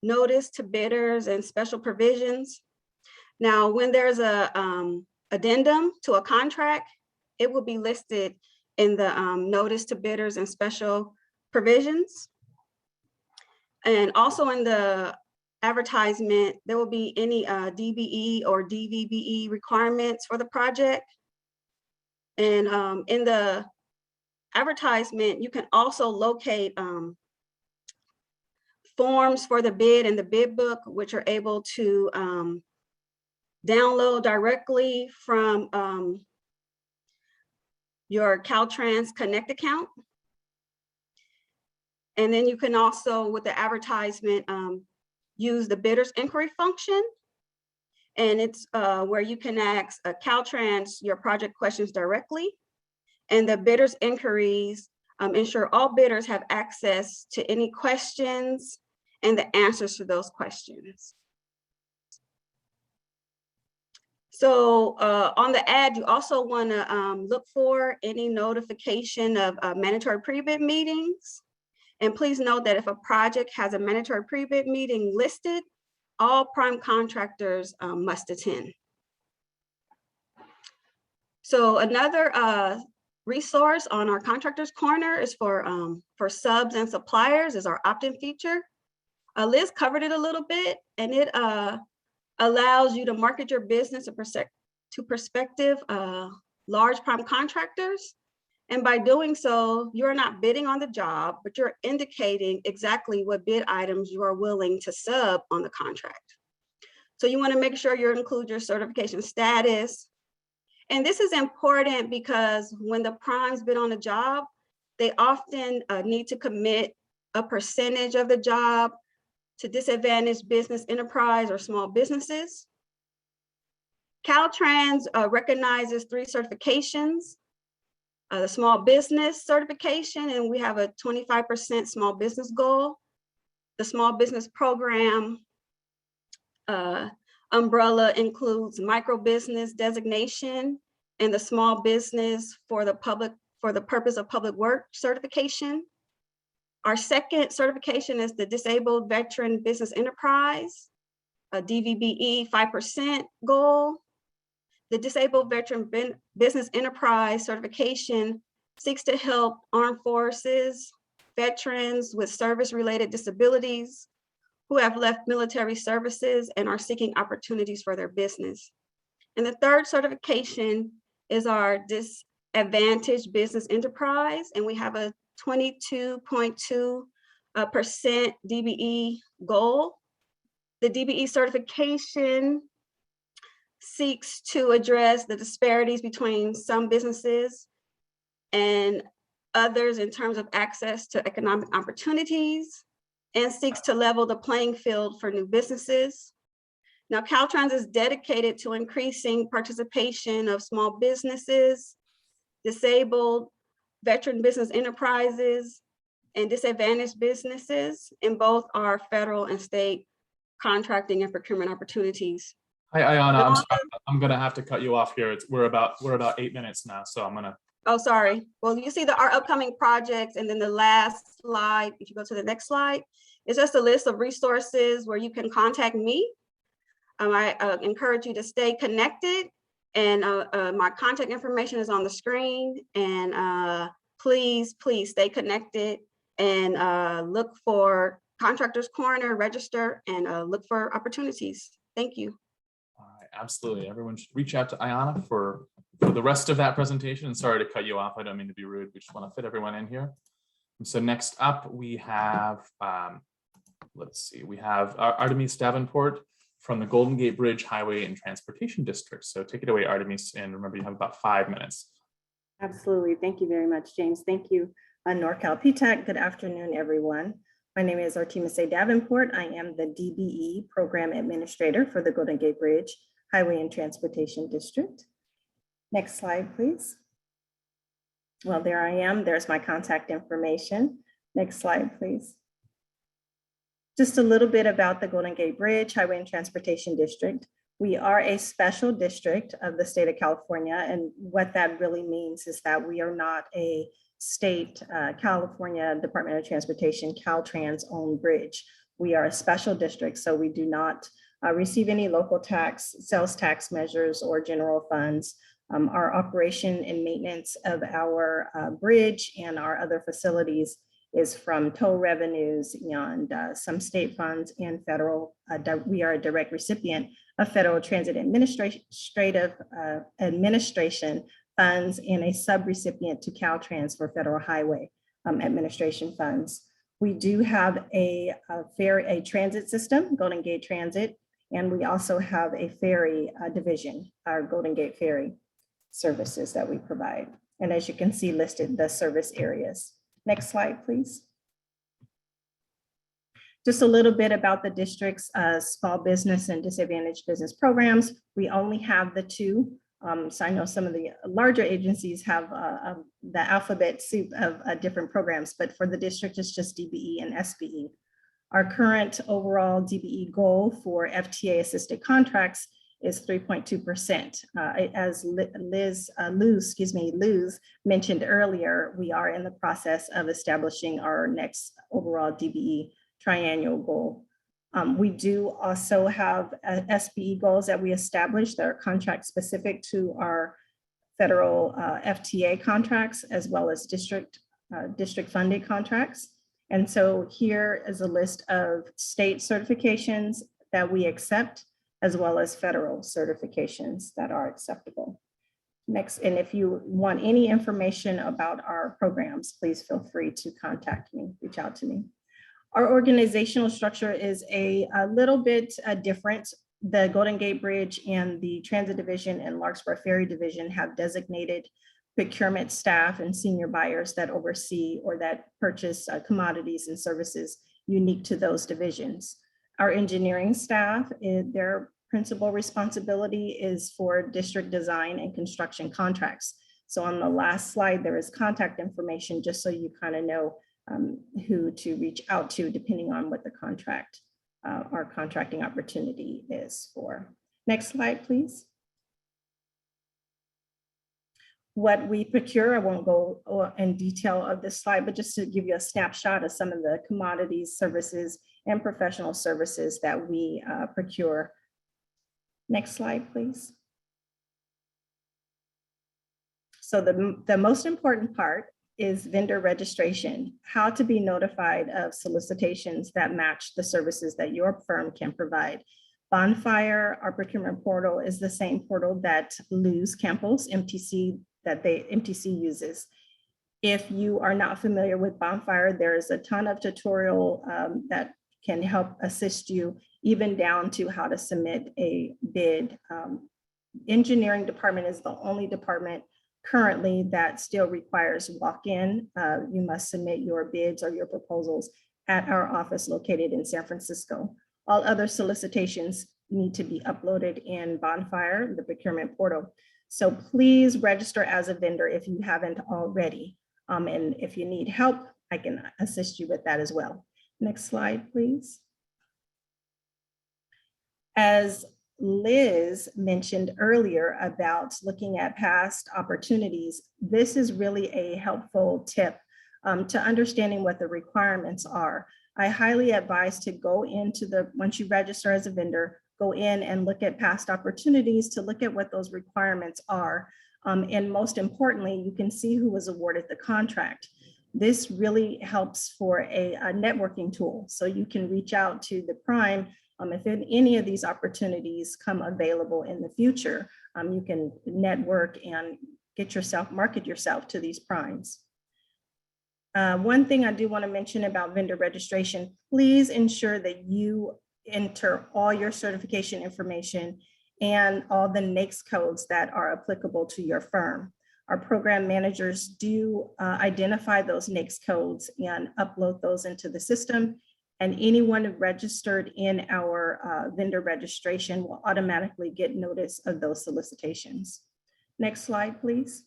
notice to bidders, and special provisions. Now, when there's a addendum to a contract, it will be listed in the notice to bidders and special provisions. And also in the advertisement, there will be any DBE or DVBE requirements for the project. And in the advertisement, you can also locate forms for the bid and the bid book, which are able to download directly from your Caltrans Connect account. And then you can also, with the advertisement, use the bidder's inquiry function. And it's where you can ask Caltrans your project questions directly. And the bidder's inquiries ensure all bidders have access to any questions and the answers to those questions. So on the ad, you also want to look for any notification of mandatory pre-bid meetings. And please note that if a project has a mandatory pre-bid meeting listed, all prime contractors must attend. So another resource on our Contractors Corner is for subs and suppliers is our opt-in feature. Liz covered it a little bit, and it allows you to market your business to prospective large prime contractors. And by doing so, you're not bidding on the job, but you're indicating exactly what bid items you are willing to sub on the contract. So you want to make sure you include your certification status. And this is important because when the primes bid on a job, they often need to commit a percentage of the job to disadvantaged business enterprise or small businesses. Caltrans recognizes 3 certifications. The small business certification, and we have a 25% small business goal. The small business program umbrella includes micro business designation and the small business for the purpose of public work certification. Our second certification is the Disabled Veteran Business Enterprise, a DVBE 5% goal. The Disabled Veteran Business Enterprise certification seeks to help armed forces, veterans with service-related disabilities who have left military services and are seeking opportunities for their business. And the third certification is our Disadvantaged Business Enterprise, and we have a 22.2% DBE goal. The DBE certification seeks to address the disparities between some businesses and others in terms of access to economic opportunities, and seeks to level the playing field for new businesses. Now, Caltrans is dedicated to increasing participation of small businesses, disabled veteran business enterprises, and disadvantaged businesses in both our federal and state contracting and procurement opportunities. Hi, Ayana. I'm gonna have to cut you off here. We're about 8 minutes now, so I'm gonna. Oh, sorry. Well, you see our upcoming projects, and then the last slide, if you go to the next slide, it's just a list of resources where you can contact me. I encourage you to stay connected, and my contact information is on the screen. And please stay connected and look for Contractors Corner, register, and look for opportunities. Thank you. Absolutely. Everyone should reach out to Ayana for the rest of that presentation. And sorry to cut you off. I don't mean to be rude. We just want to fit everyone in here. And so next up, we have, let's see, we have Artemis Davenport from the Golden Gate Bridge Highway and Transportation District. So take it away, Artemis. And remember, you have about 5 minutes. Absolutely. Thank you very much, James. Thank you, Norcal PTAC. Good afternoon, everyone. My name is Artemis A. Davenport. I am the DBE Program Administrator for the Golden Gate Bridge Highway and Transportation District. Next slide, please. Well, there I am. There's my contact information. Next slide, please. Just a little bit about the Golden Gate Bridge Highway and Transportation District. We are a special district of the state of California, and what that really means is that we are not a state California Department of Transportation Caltrans owned bridge. We are a special district, so we do not receive any local tax, sales tax measures, or general funds. Our operation and maintenance of our bridge and our other facilities is from toll revenues and some state funds and federal. We are a direct recipient of Federal Transit Administration funds and a subrecipient to Caltrans for Federal Highway Administration funds. We do have a transit system, Golden Gate Transit, and we also have a ferry division, our Golden Gate Ferry services that we provide. And as you can see listed, the service areas. Next slide, please. Just a little bit about the district's small business and disadvantaged business programs. We only have the two. So I know some of the larger agencies have the alphabet soup of different programs, but for the district, it's just DBE and SBE. Our current overall DBE goal for FTA assisted contracts is 3.2%. As Luz mentioned earlier, we are in the process of establishing our next overall DBE triennial goal. We do also have SBE goals that we established that are contract specific to our federal FTA contracts, as well as district funded contracts. And so here is a list of state certifications that we accept, as well as federal certifications that are acceptable. Next, and if you want any information about our programs, please feel free to contact me, reach out to me. Our organizational structure is a little bit different. The Golden Gate Bridge and the Transit Division and Larkspur Ferry Division have designated procurement staff and senior buyers that oversee or that purchase commodities and services unique to those divisions. Our engineering staff, their principal responsibility is for district design and construction contracts. So on the last slide, there is contact information just so you kind of know who to reach out to depending on what the contract, our contracting opportunity is for. Next slide, please. What we procure, I won't go in detail of this slide, but just to give you a snapshot of some of the commodities, services, and professional services that we procure. Next slide, please. So the most important part is vendor registration, how to be notified of solicitations that match the services that your firm can provide. Bonfire, our procurement portal, is the same portal that Luz Campos, MTC uses. If you are not familiar with Bonfire, there is a ton of tutorial that can help assist you, even down to how to submit a bid. Engineering department is the only department currently that still requires walk-in. You must submit your bids or your proposals at our office located in San Francisco. All other solicitations need to be uploaded in Bonfire, the procurement portal. So please register as a vendor if you haven't already. And if you need help, I can assist you with that as well. Next slide, please. As Liz mentioned earlier about looking at past opportunities, this is really a helpful tip to understanding what the requirements are. I highly advise to go into once you register as a vendor, go in and look at past opportunities to look at what those requirements are. And most importantly, you can see who was awarded the contract. This really helps for a networking tool. So you can reach out to the prime. If any of these opportunities come available in the future, you can network and market yourself to these primes. One thing I do want to mention about vendor registration, please ensure that you enter all your certification information and all the NAICS codes that are applicable to your firm. Our program managers do identify those NAICS codes and upload those into the system. And anyone registered in our vendor registration will automatically get notice of those solicitations. Next slide, please.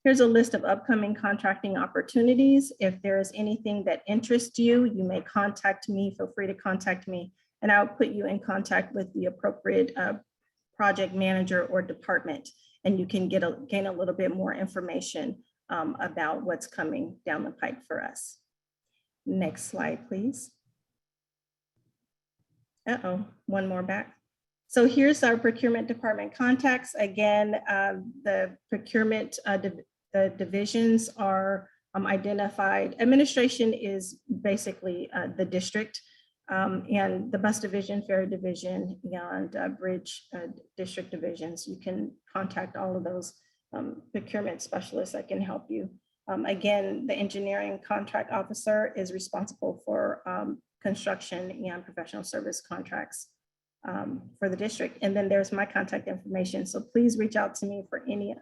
Here's a list of upcoming contracting opportunities. If there is anything that interests you, you may contact me. Feel free to contact me and I'll put you in contact with the appropriate project manager or department, and you can gain a little bit more information about what's coming down the pipe for us. Next slide, please. One more back. So here's our procurement department contacts. Again, the procurement the divisions are identified. Administration is basically the district, and the bus division, ferry division, and bridge district divisions. You can contact all of those procurement specialists that can help you. Again, the engineering contract officer is responsible for construction and professional service contracts for the district. And then there's my contact information. So please reach out to me for any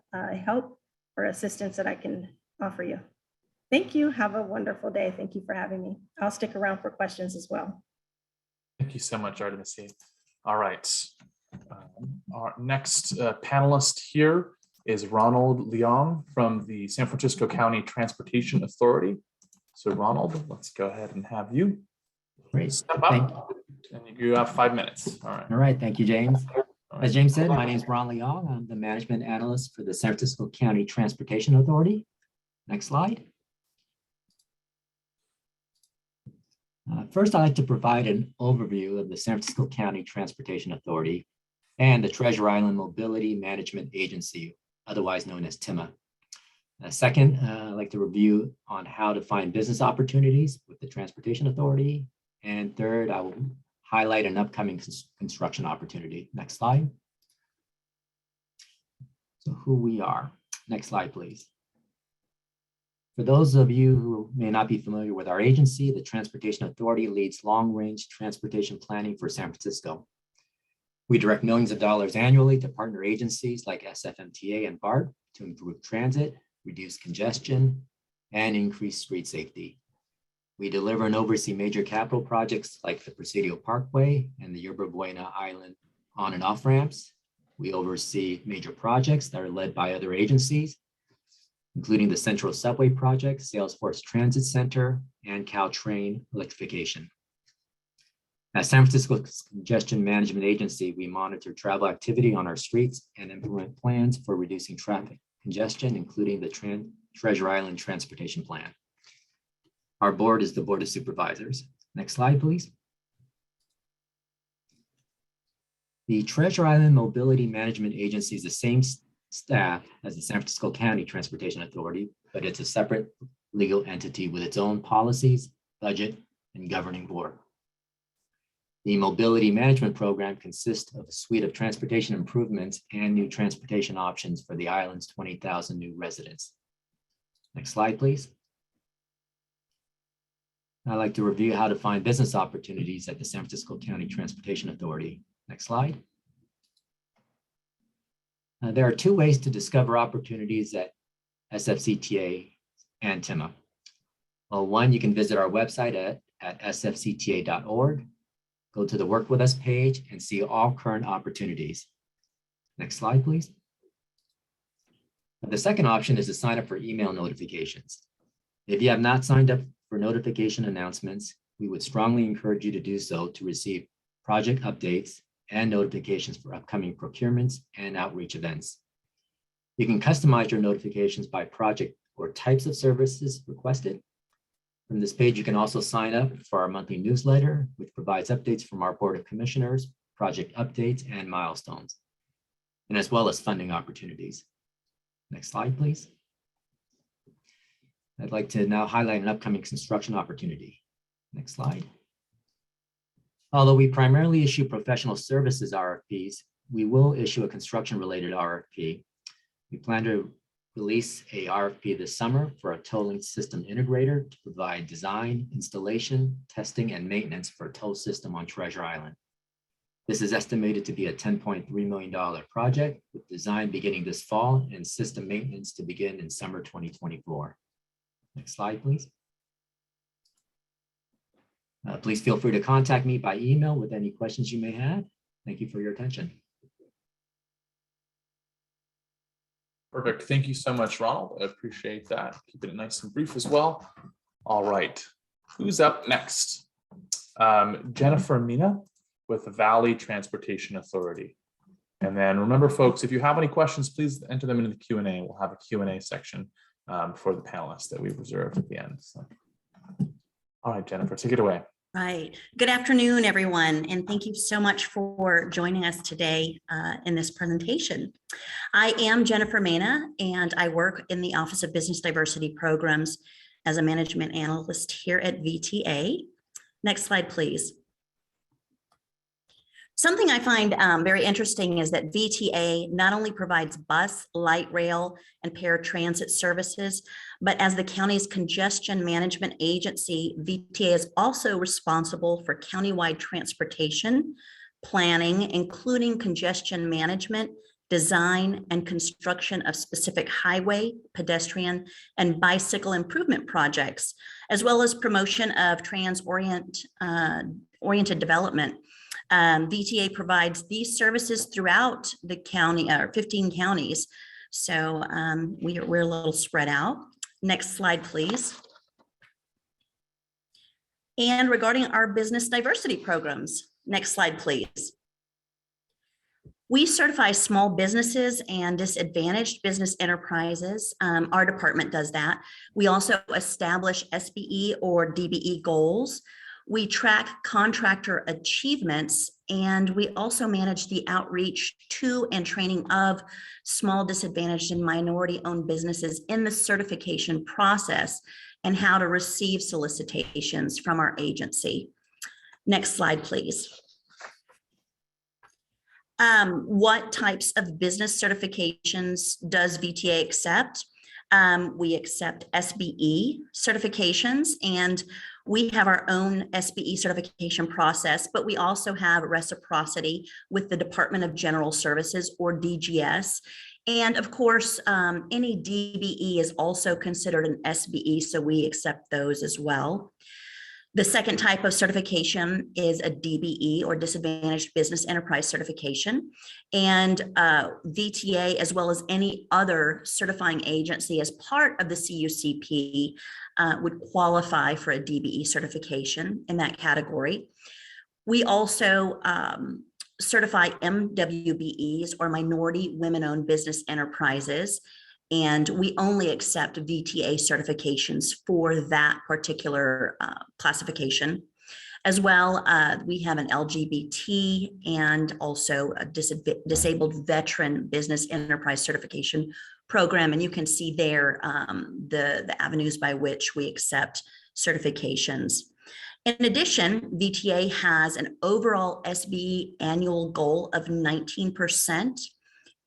help or assistance that I can offer you. Thank you. Have a wonderful day. Thank you for having me. I'll stick around for questions as well. Thank you so much, Artemisia. All right. Our next panelist here is Ronald Leong from the San Francisco County Transportation Authority. So Ronald, let's go ahead and have you Great. step up. And you have 5 minutes. All right. All right. Thank you, James. All right. As James said, my name is Ron Leong. I'm the management analyst for the San Francisco County Transportation Authority. Next slide. First, I'd like to provide an overview of the San Francisco County Transportation Authority and the Treasure Island Mobility Management Agency, otherwise known as TIMA. Second, I'd like to review on how to find business opportunities with the Transportation Authority. And third, I will highlight an upcoming construction opportunity. Next slide. So who we are. Next slide, please. For those of you who may not be familiar with our agency, the Transportation Authority leads long-range transportation planning for San Francisco. We direct millions of dollars annually to partner agencies like SFMTA and BART to improve transit, reduce congestion, and increase street safety. We deliver and oversee major capital projects like the Presidio Parkway and the Yerba Buena Island on and off ramps. We oversee major projects that are led by other agencies, including the Central Subway Project, Salesforce Transit Center, and Caltrain electrification. As San Francisco's Congestion Management Agency, we monitor travel activity on our streets and implement plans for reducing traffic congestion, including the Treasure Island Transportation Plan. Our board is the Board of Supervisors. Next slide, please. The Treasure Island Mobility Management Agency is the same staff as the San Francisco County Transportation Authority, but it's a separate legal entity with its own policies, budget, and governing board. The mobility management program consists of a suite of transportation improvements and new transportation options for the island's 20,000 new residents. Next slide, please. I'd like to review how to find business opportunities at the San Francisco County Transportation Authority. Next slide. There are two ways to discover opportunities at SFCTA and TIMA. Well, one, you can visit our website at sfcta.org. Go to the Work With Us page and see all current opportunities. Next slide, please. The second option is to sign up for email notifications. If you have not signed up for notification announcements, we would strongly encourage you to do so to receive project updates and notifications for upcoming procurements and outreach events. You can customize your notifications by project or types of services requested. From this page, you can also sign up for our monthly newsletter, which provides updates from our Board of Commissioners, project updates, and milestones, and as well as funding opportunities. Next slide, please. I'd like to now highlight an upcoming construction opportunity. Next slide. Although we primarily issue professional services RFPs, we will issue a construction-related RFP. We plan to release a RFP this summer for a tolling system integrator to provide design, installation, testing, and maintenance for a toll system on Treasure Island. This is estimated to be a $10.3 million project, with design beginning this fall and system maintenance to begin in summer 2024. Next slide, please. Please feel free to contact me by email with any questions you may have. Thank you for your attention. Perfect. Thank you so much, Ronald. I appreciate that. Keeping it nice and brief as well. All right. Who's up next? Jennifer Mina with Valley Transportation Authority. And then remember, folks, if you have any questions, please enter them into the Q&A. We'll have a Q&A section for the panelists that we've reserved at the end. So. All right, Jennifer, take it away. Right. Good afternoon, everyone, and thank you so much for joining us today in this presentation. I am Jennifer Mena, and I work in the Office of Business Diversity Programs as a management analyst here at VTA. Next slide, please. Something I find very interesting is that VTA not only provides bus, light rail, and paratransit services, but as the county's congestion management agency, VTA is also responsible for countywide transportation, planning, including congestion management, design, and construction of specific highway, pedestrian, and bicycle improvement projects, as well as promotion of trans-oriented development. VTA provides these services throughout the county, 15 counties. So we're a little spread out. Next slide, please. And regarding our business diversity programs, next slide, please. We certify small businesses and disadvantaged business enterprises. Our department does that. We also establish SBE or DBE goals. We track contractor achievements, and we also manage the outreach to and training of small, disadvantaged, and minority-owned businesses in the certification process and how to receive solicitations from our agency. Next slide, please. What types of business certifications does VTA accept? We accept SBE certifications, and we have our own SBE certification process, but we also have reciprocity with the Department of General Services, or DGS. And of course, any DBE is also considered an SBE, so we accept those as well. The second type of certification is a DBE, or Disadvantaged Business Enterprise Certification. And VTA, as well as any other certifying agency as part of the CUCP, would qualify for a DBE certification in that category. We also certify MWBEs, or Minority Women-Owned Business Enterprises, and we only accept VTA certifications for that particular classification. As well, we have an LGBT and also a disabled veteran business enterprise certification program, and you can see there the avenues by which we accept certifications. In addition, VTA has an overall SBE annual goal of 19%.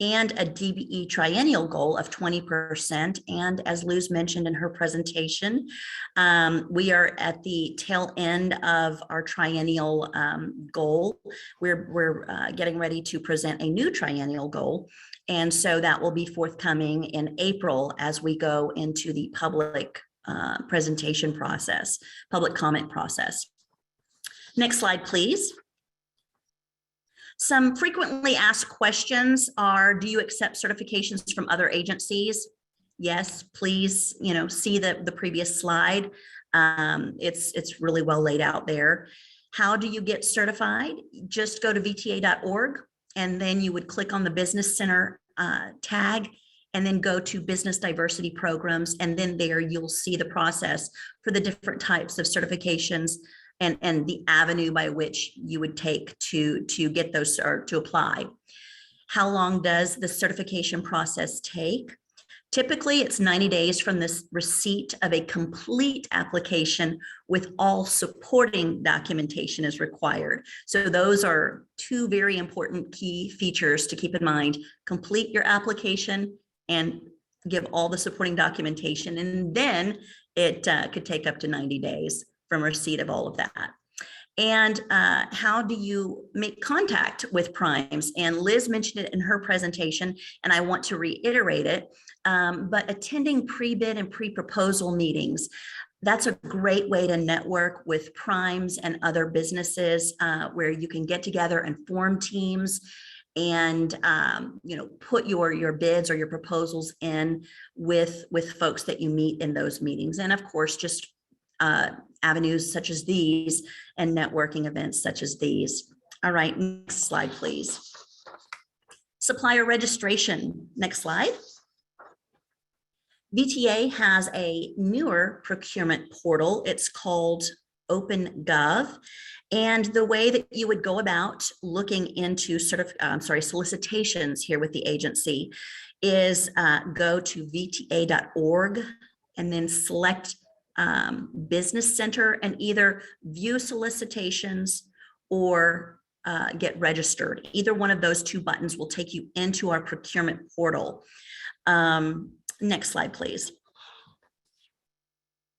And a DBE triennial goal of 20%. And as Luz mentioned in her presentation, we are at the tail end of our triennial goal. We're getting ready to present a new triennial goal. And so that will be forthcoming in April as we go into the public presentation process, public comment process. Next slide, please. Some frequently asked questions are, do you accept certifications from other agencies? Yes, please, see the previous slide. It's really well laid out there. How do you get certified? Just go to vta.org, and then you would click on the Business Center tag, and then go to Business Diversity Programs, and then there you'll see the process for the different types of certifications and the avenue by which you would take to get those, or to apply. How long does the certification process take? Typically, it's 90 days from the receipt of a complete application with all supporting documentation is required. So those are two very important key features to keep in mind. Complete your application and give all the supporting documentation, and then it could take up to 90 days from receipt of all of that. And how do you make contact with primes? And Liz mentioned it in her presentation, and I want to reiterate it, but attending pre-bid and pre-proposal meetings, that's a great way to network with primes and other businesses where you can get together and form teams and put your bids or your proposals in with folks that you meet in those meetings. And of course, just avenues such as these and networking events such as these. All right, next slide, please. Supplier registration. Next slide. VTA has a newer procurement portal. It's called OpenGov. And the way that you would go about looking into solicitations here with the agency is go to vta.org and then select Business Center and either view solicitations or get registered. Either one of those two buttons will take you into our procurement portal. Next slide, please.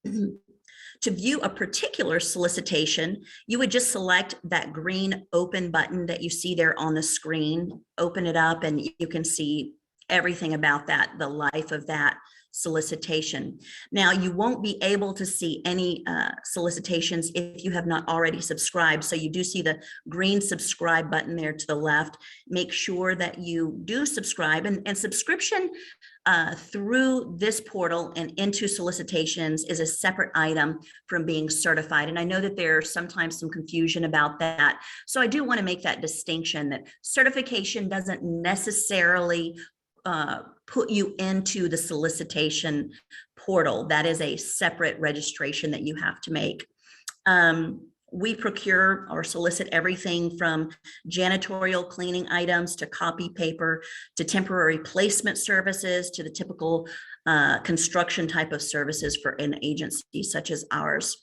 To view a particular solicitation, you would just select that green open button that you see there on the screen, open it up, and you can see everything about that, the life of that solicitation. Now, you won't be able to see any solicitations if you have not already subscribed. So you do see the green subscribe button there to the left. Make sure that you do subscribe, and subscription through this portal and into solicitations is a separate item from being certified. And I know that there's sometimes some confusion about that. So I do want to make that distinction that certification doesn't necessarily put you into the solicitation portal. That is a separate registration that you have to make. We procure or solicit everything from janitorial cleaning items to copy paper to temporary placement services to the typical construction type of services for an agency such as ours.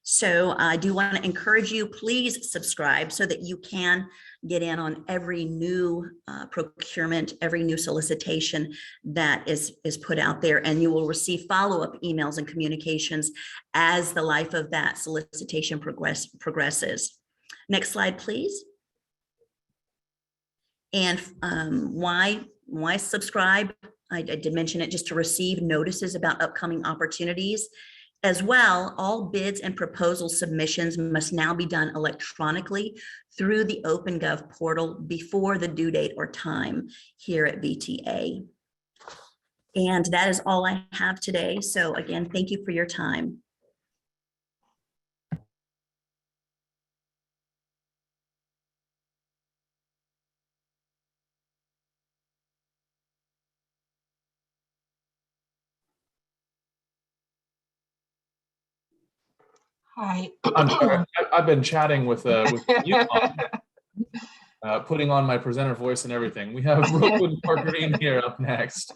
So I do want to encourage you, please subscribe so that you can get in on every new procurement, every new solicitation that is put out there, and you will receive follow-up emails and communications as the life of that solicitation progresses. Next slide, please. And why subscribe? I did mention it, just to receive notices about upcoming opportunities. As well, all bids and proposal submissions must now be done electronically through the OpenGov portal before the due date or time here at VTA. And that is all I have today. So again, thank you for your time. Hi. I'm sorry, I've been chatting with you, putting on my presenter voice and everything. We have Brooklyn Green here up next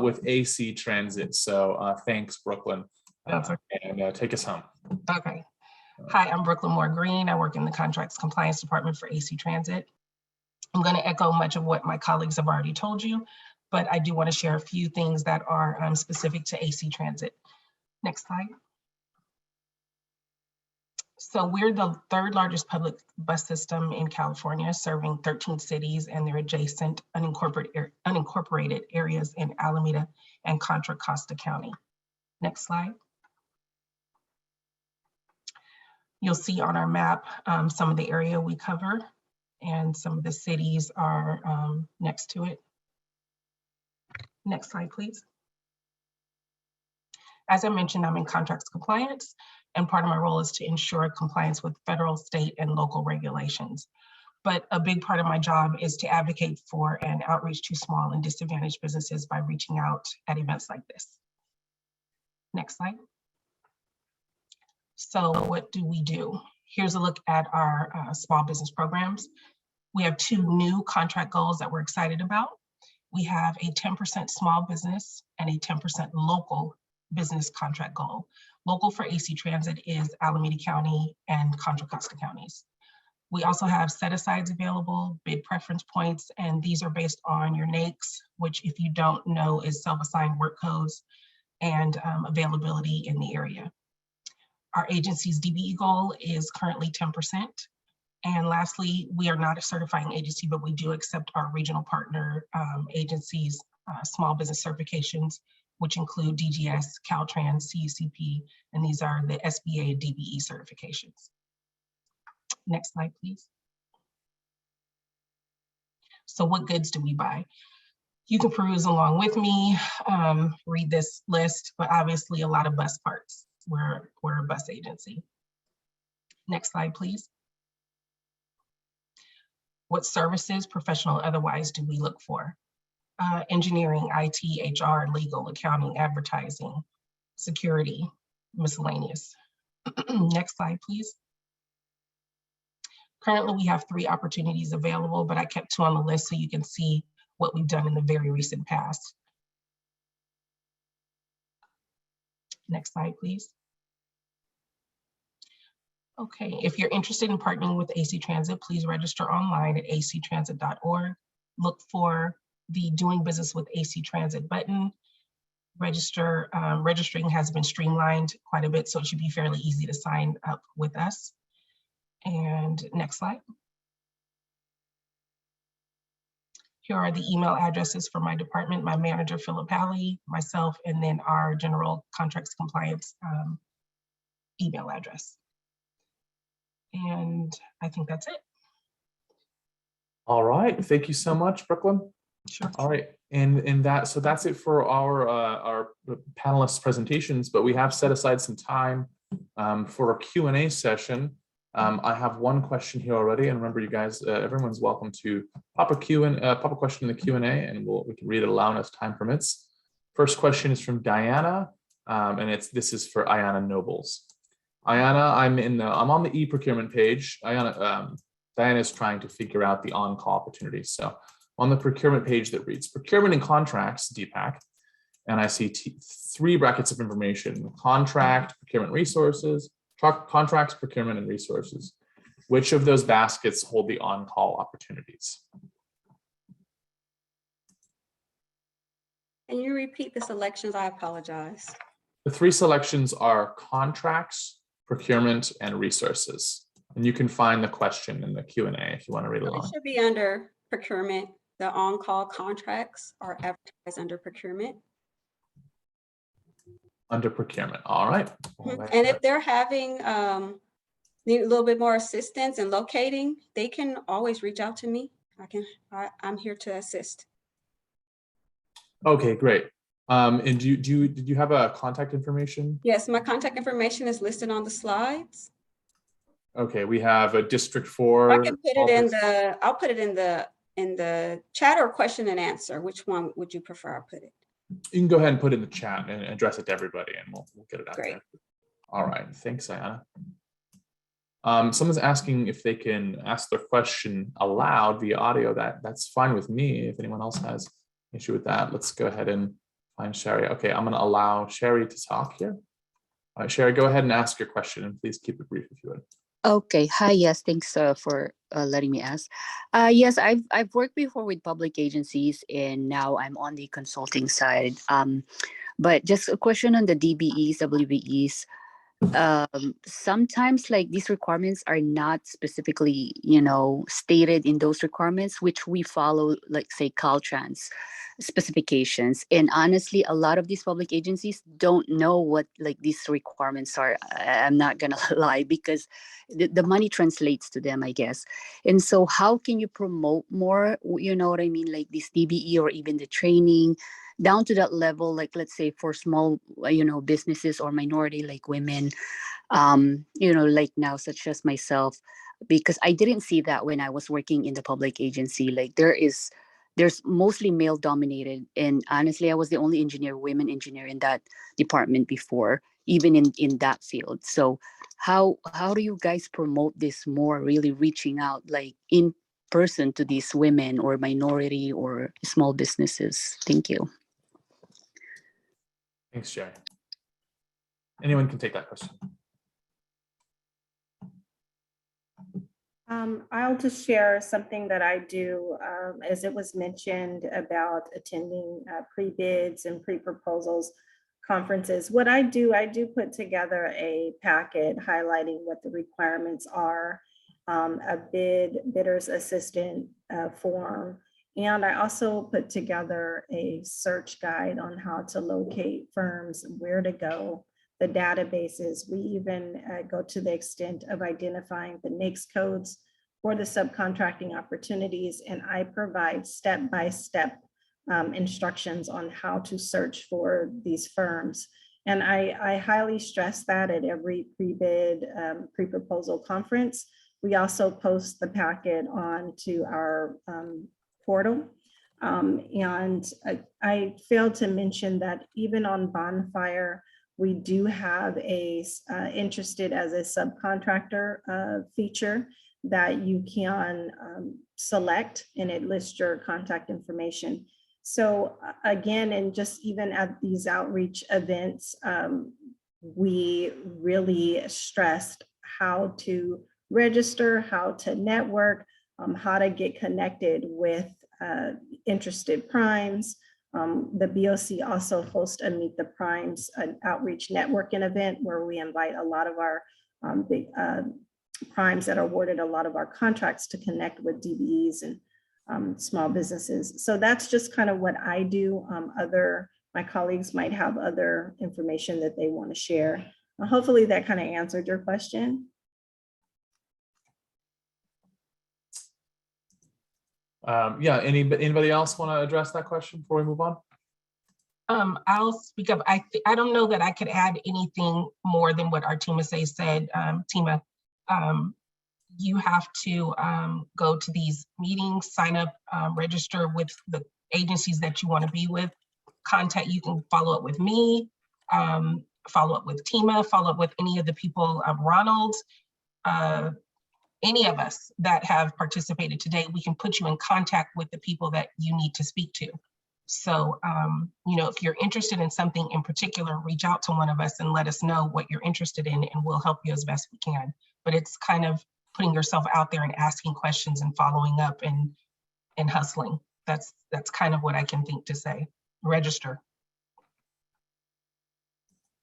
with AC Transit. So thanks, Brooklyn. That's okay. And take us home. Okay. Hi, I'm Brooklyn Moore Green. I work in the Contracts Compliance Department for AC Transit. I'm going to echo much of what my colleagues have already told you, but I do want to share a few things that are specific to AC Transit. Next slide. So we're the third largest public bus system in California, serving 13 cities and their adjacent unincorporated areas in Alameda and Contra Costa County. Next slide. You'll see on our map some of the area we cover, and some of the cities are next to it. Next slide, please. As I mentioned, I'm in contracts compliance, and part of my role is to ensure compliance with federal, state, and local regulations. But a big part of my job is to advocate for and outreach to small and disadvantaged businesses by reaching out at events like this. Next slide. So what do we do? Here's a look at our small business programs. We have two new contract goals that we're excited about. We have a 10% small business and a 10% local business contract goal. Local for AC Transit is Alameda County and Contra Costa counties. We also have set-asides available, bid preference points, and these are based on your NAICS, which, if you don't know, is self-assigned work codes, and availability in the area. Our agency's DBE goal is currently 10%. And lastly, we are not a certifying agency, but we do accept our regional partner agencies' small business certifications, which include DGS, Caltrans, CUCP, and these are the SBA DBE certifications. Next slide, please. So what goods do we buy? You can peruse along with me, read this list, but obviously a lot of bus parts. We're a bus agency. Next slide, please. What services, professional or otherwise, do we look for? Engineering, IT, HR, legal, accounting, advertising, security, miscellaneous. Next slide, please. Currently, we have 3 opportunities available, but I kept 2 on the list so you can see what we've done in the very recent past. Next slide, please. Okay, if you're interested in partnering with AC Transit, please register online at actransit.org. Look for the Doing Business with AC Transit button. Registering has been streamlined quite a bit, so it should be fairly easy to sign up with us. And next slide. Here are the email addresses for my department, my manager, Philip Halley, myself, and then our general contracts compliance email address. And I think that's it. All right, thank you so much, Brooklyn. Sure. All right, and so that's it for our panelists' presentations, but we have set aside some time for a Q&A session. I have one question here already, and remember, you guys, everyone's welcome to pop a question in the Q&A, and we can read it aloud as time permits. First question is from Diana, and this is for Ayana Nobles. Ayana, I'm on the e-procurement page. Ayana, Diana is trying to figure out the on-call opportunities. So on the procurement page that reads procurement and contracts, DPAC, and I see 3 brackets of information: contract, procurement resources, contracts, procurement, and resources. Which of those baskets hold the on-call opportunities? Can you repeat the selections? I apologize. The 3 selections are contracts, procurement, and resources. And you can find the question in the Q&A if you want to read It along. should be under procurement. The on-call contracts are advertised under procurement. Under procurement, all right. And if they're having need a little bit more assistance in locating, they can always reach out to me. I'm here to assist. Okay, great. And did you have a contact information? Yes, my contact information is listed on the slides. Okay, we have a District 4. I can put it in the, I'll put it in the chat or question and answer. Which one would you prefer I put it? You can go ahead and put it in the chat and address it to everybody, and we'll get it out Great. there. All right, thanks, Ayana. Someone's asking if they can ask their question aloud via audio. That's fine with me. If anyone else has an issue with that, let's go ahead and find Sherry. Okay, I'm going to allow Sherry to talk here. All right, Sherry, go ahead and ask your question, and please keep it brief if you would. Okay. Hi. Yes. Thanks for letting me ask. Yes, I've worked before with public agencies, and now I'm on the consulting side. But just a question on the DBEs, WBEs. Sometimes like these requirements are not specifically, stated in those requirements, which we follow, like say Caltrans specifications. And honestly, a lot of these public agencies don't know what like these requirements are. I'm not gonna lie, because the money translates to them, I guess. And so how can you promote more, you know what I mean? Like this DBE or even the training down to that level, like let's say for small, businesses or minority like women, like now, such as myself, because I didn't see that when I was working in the public agency. Like there's mostly male dominated. And honestly, I was the only women engineer in that department before, even in that field. So how do you guys promote this more, really reaching out like in person to these women or minority or small businesses? Thank you. Thanks, Sherry. Anyone can take that question. I'll just share something that I do, as it was mentioned about attending pre-bids and pre-proposals conferences. What I do put together a packet highlighting what the requirements are, a bidder's assistant form. And I also put together a search guide on how to locate firms, where to go, the databases. We even go to the extent of identifying the NAICS codes for the subcontracting opportunities. And I provide step-by-step instructions on how to search for these firms. And I highly stress that at every pre-bid, pre-proposal conference, We also post the packet onto our portal. I failed to mention that even on Bonfire, we do have a interested as a subcontractor feature that you can select, and it lists your contact information. So again, and just even at these outreach events, we really stressed how to register, how to network, how to get connected with interested primes. The BOC also hosts a Meet the Primes, an outreach networking event where we invite a lot of our big primes that are awarded a lot of our contracts to connect with DBEs and small businesses. So that's just kind of what I do. My colleagues might have other information that they want to share. Hopefully that kind of answered your question. Yeah, anybody else want to address that question before we move on? I'll speak up. I don't know that I could add anything more than what Artemisa said. Tima, you have to go to these meetings, sign up, register with the agencies that you want to be with. Contact, you can follow up with me, follow up with Tima, follow up with any of the people, Ronald, any of us that have participated today. We can put you in contact with the people that you need to speak to. So, you know, if you're interested in something in particular, reach out to one of us and let us know what you're interested in, and we'll help you as best we can. But it's kind of putting yourself out there and asking questions and following up and hustling. That's kind of what I can think to say. Register.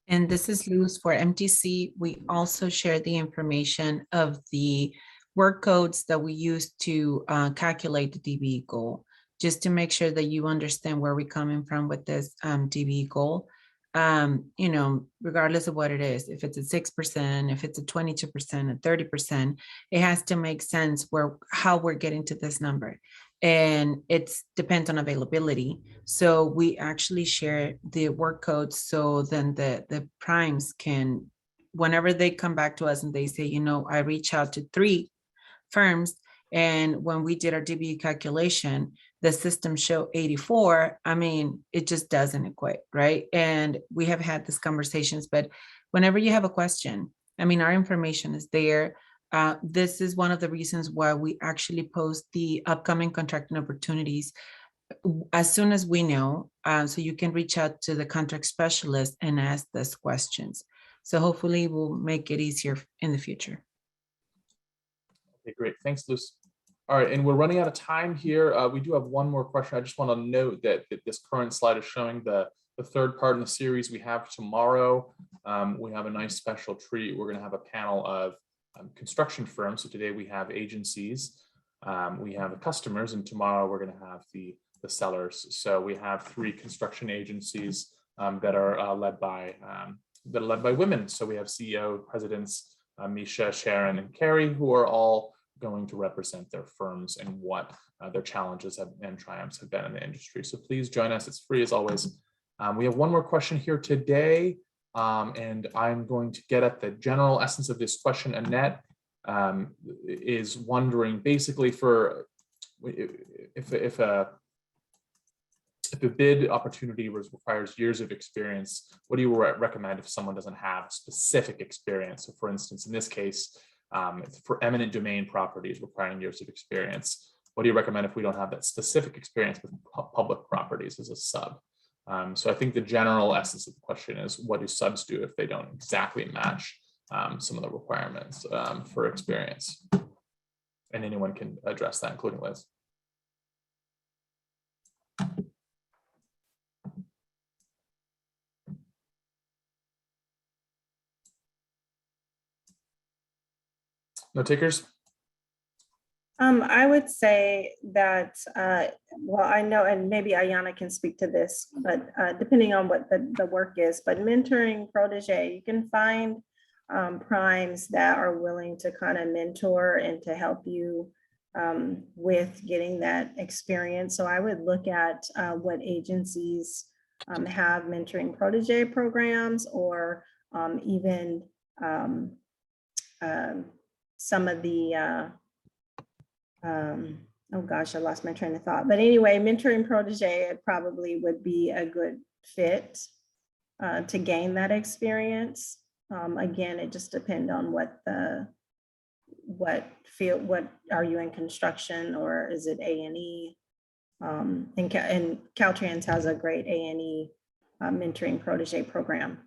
And this is Luz for MTC. We also share the information of the work codes that we use to calculate the DBE goal, just to make sure that you understand where we're coming from with this DBE goal. You know, regardless of what it is, if it's a 6%, if it's a 22%, a 30%, it has to make sense how we're getting to this number. And it depends on availability. So we actually share the work codes, so then the primes can, whenever they come back to us and they say, you know, I reach out to 3 firms, and when we did our DBE calculation, the system showed 84. I mean, it just doesn't equate, right? And we have had these conversations, but whenever you have a question, I mean, our information is there. This is one of the reasons why we actually post the upcoming contracting opportunities as soon as we know, so you can reach out to the contract specialist and ask those questions. So hopefully we'll make it easier in the future. Okay, great. Thanks, Luz. All right, and we're running out of time here. We do have one more question. I just want to note that this current slide is showing the third part in the series we have tomorrow. We have a nice special treat. We're going to have a panel of construction firms. So today we have agencies, we have customers, and tomorrow we're going to have the sellers. So we have 3 construction agencies that are led by women. So we have CEO presidents Misha, Sharon, and Carrie, who are all going to represent their firms and what their challenges and triumphs have been in the industry. So please join us. It's free as always. We have one more question here today. And I'm going to get at the general essence of this question. Annette is wondering, basically, for if a bid opportunity requires years of experience, what do you recommend if someone doesn't have specific experience? So for instance, in this case, for eminent domain properties requiring years of experience, what do you recommend if we don't have that specific experience with public properties as a sub? So I think the general essence of the question is, what do subs do if they don't exactly match some of the requirements for experience? And anyone can address that, including Liz. No takers? I would say that, well, I know, and maybe Ayana can speak to this, but depending on what the work is, but mentoring protege, you can find primes that are willing to kind of mentor and to help you with getting that experience. So I would look at what agencies have mentoring protege programs, or even some of the, oh gosh, I lost my train of thought. But anyway, mentoring protege probably would be a good fit to gain that experience. Again, it just depends on what field, what are you in construction, or is it A&E? And Caltrans has a great A&E mentoring protege program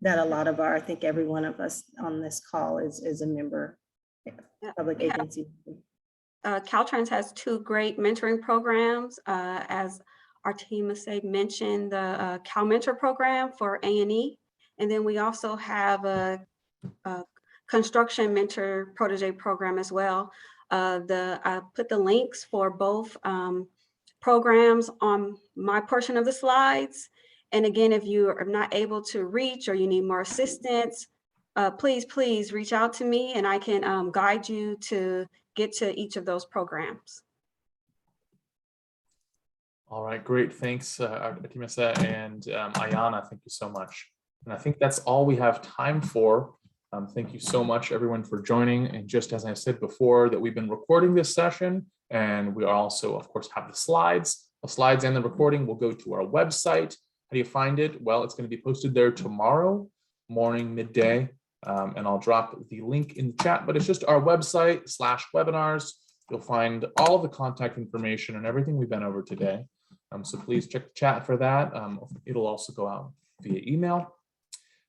that a lot of I think every one of us on this call is a member, public agency. Caltrans has 2 great mentoring programs. As Artemis mentioned, the Cal Mentor program for A&E. And then we also have a construction mentor protege program as well. I put the links for both programs on my portion of the slides. And again, if you are not able to reach or you need more assistance, please reach out to me and I can guide you to get to each of those programs. All right, great. Thanks, Artemisa and Ayana. Thank you so much. And I think that's all we have time for. Thank you so much, everyone, for joining. And just as I said before, that we've been recording this session, and we also, of course, have the slides. The slides and the recording will go to our website. How do you find it? Well, it's going to be posted there tomorrow morning, midday, and I'll drop the link in the chat. But it's just our website /webinars. You'll find all of the contact information and everything we've been over today. So please check the chat for that. It'll also go out via email.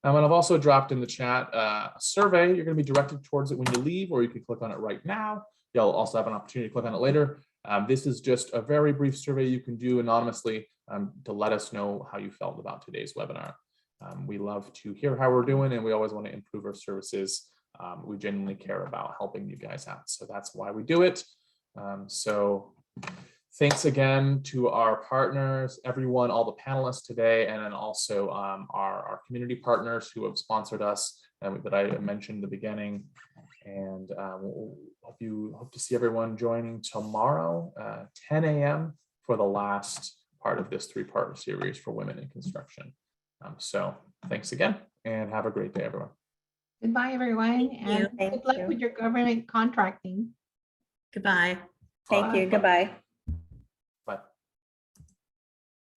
And I've also dropped in the chat a survey. You're going to be directed towards it when you leave, or you can click on it right now. You'll also have an opportunity to click on it later. This is just a very brief survey you can do anonymously to let us know how you felt about today's webinar. We love to hear how we're doing, and we always want to improve our services. We genuinely care about helping you guys out. So that's why we do it. So thanks again to our partners, everyone, all the panelists today, and then also our community partners who have sponsored us that I mentioned in the beginning. And hope to see everyone joining tomorrow, 10 a.m. for the last part of this 3-part series for women in construction. So thanks again, and have a great day, everyone. Goodbye, everyone. And Thank good luck you. with your government contracting. Goodbye. Thank you. Goodbye.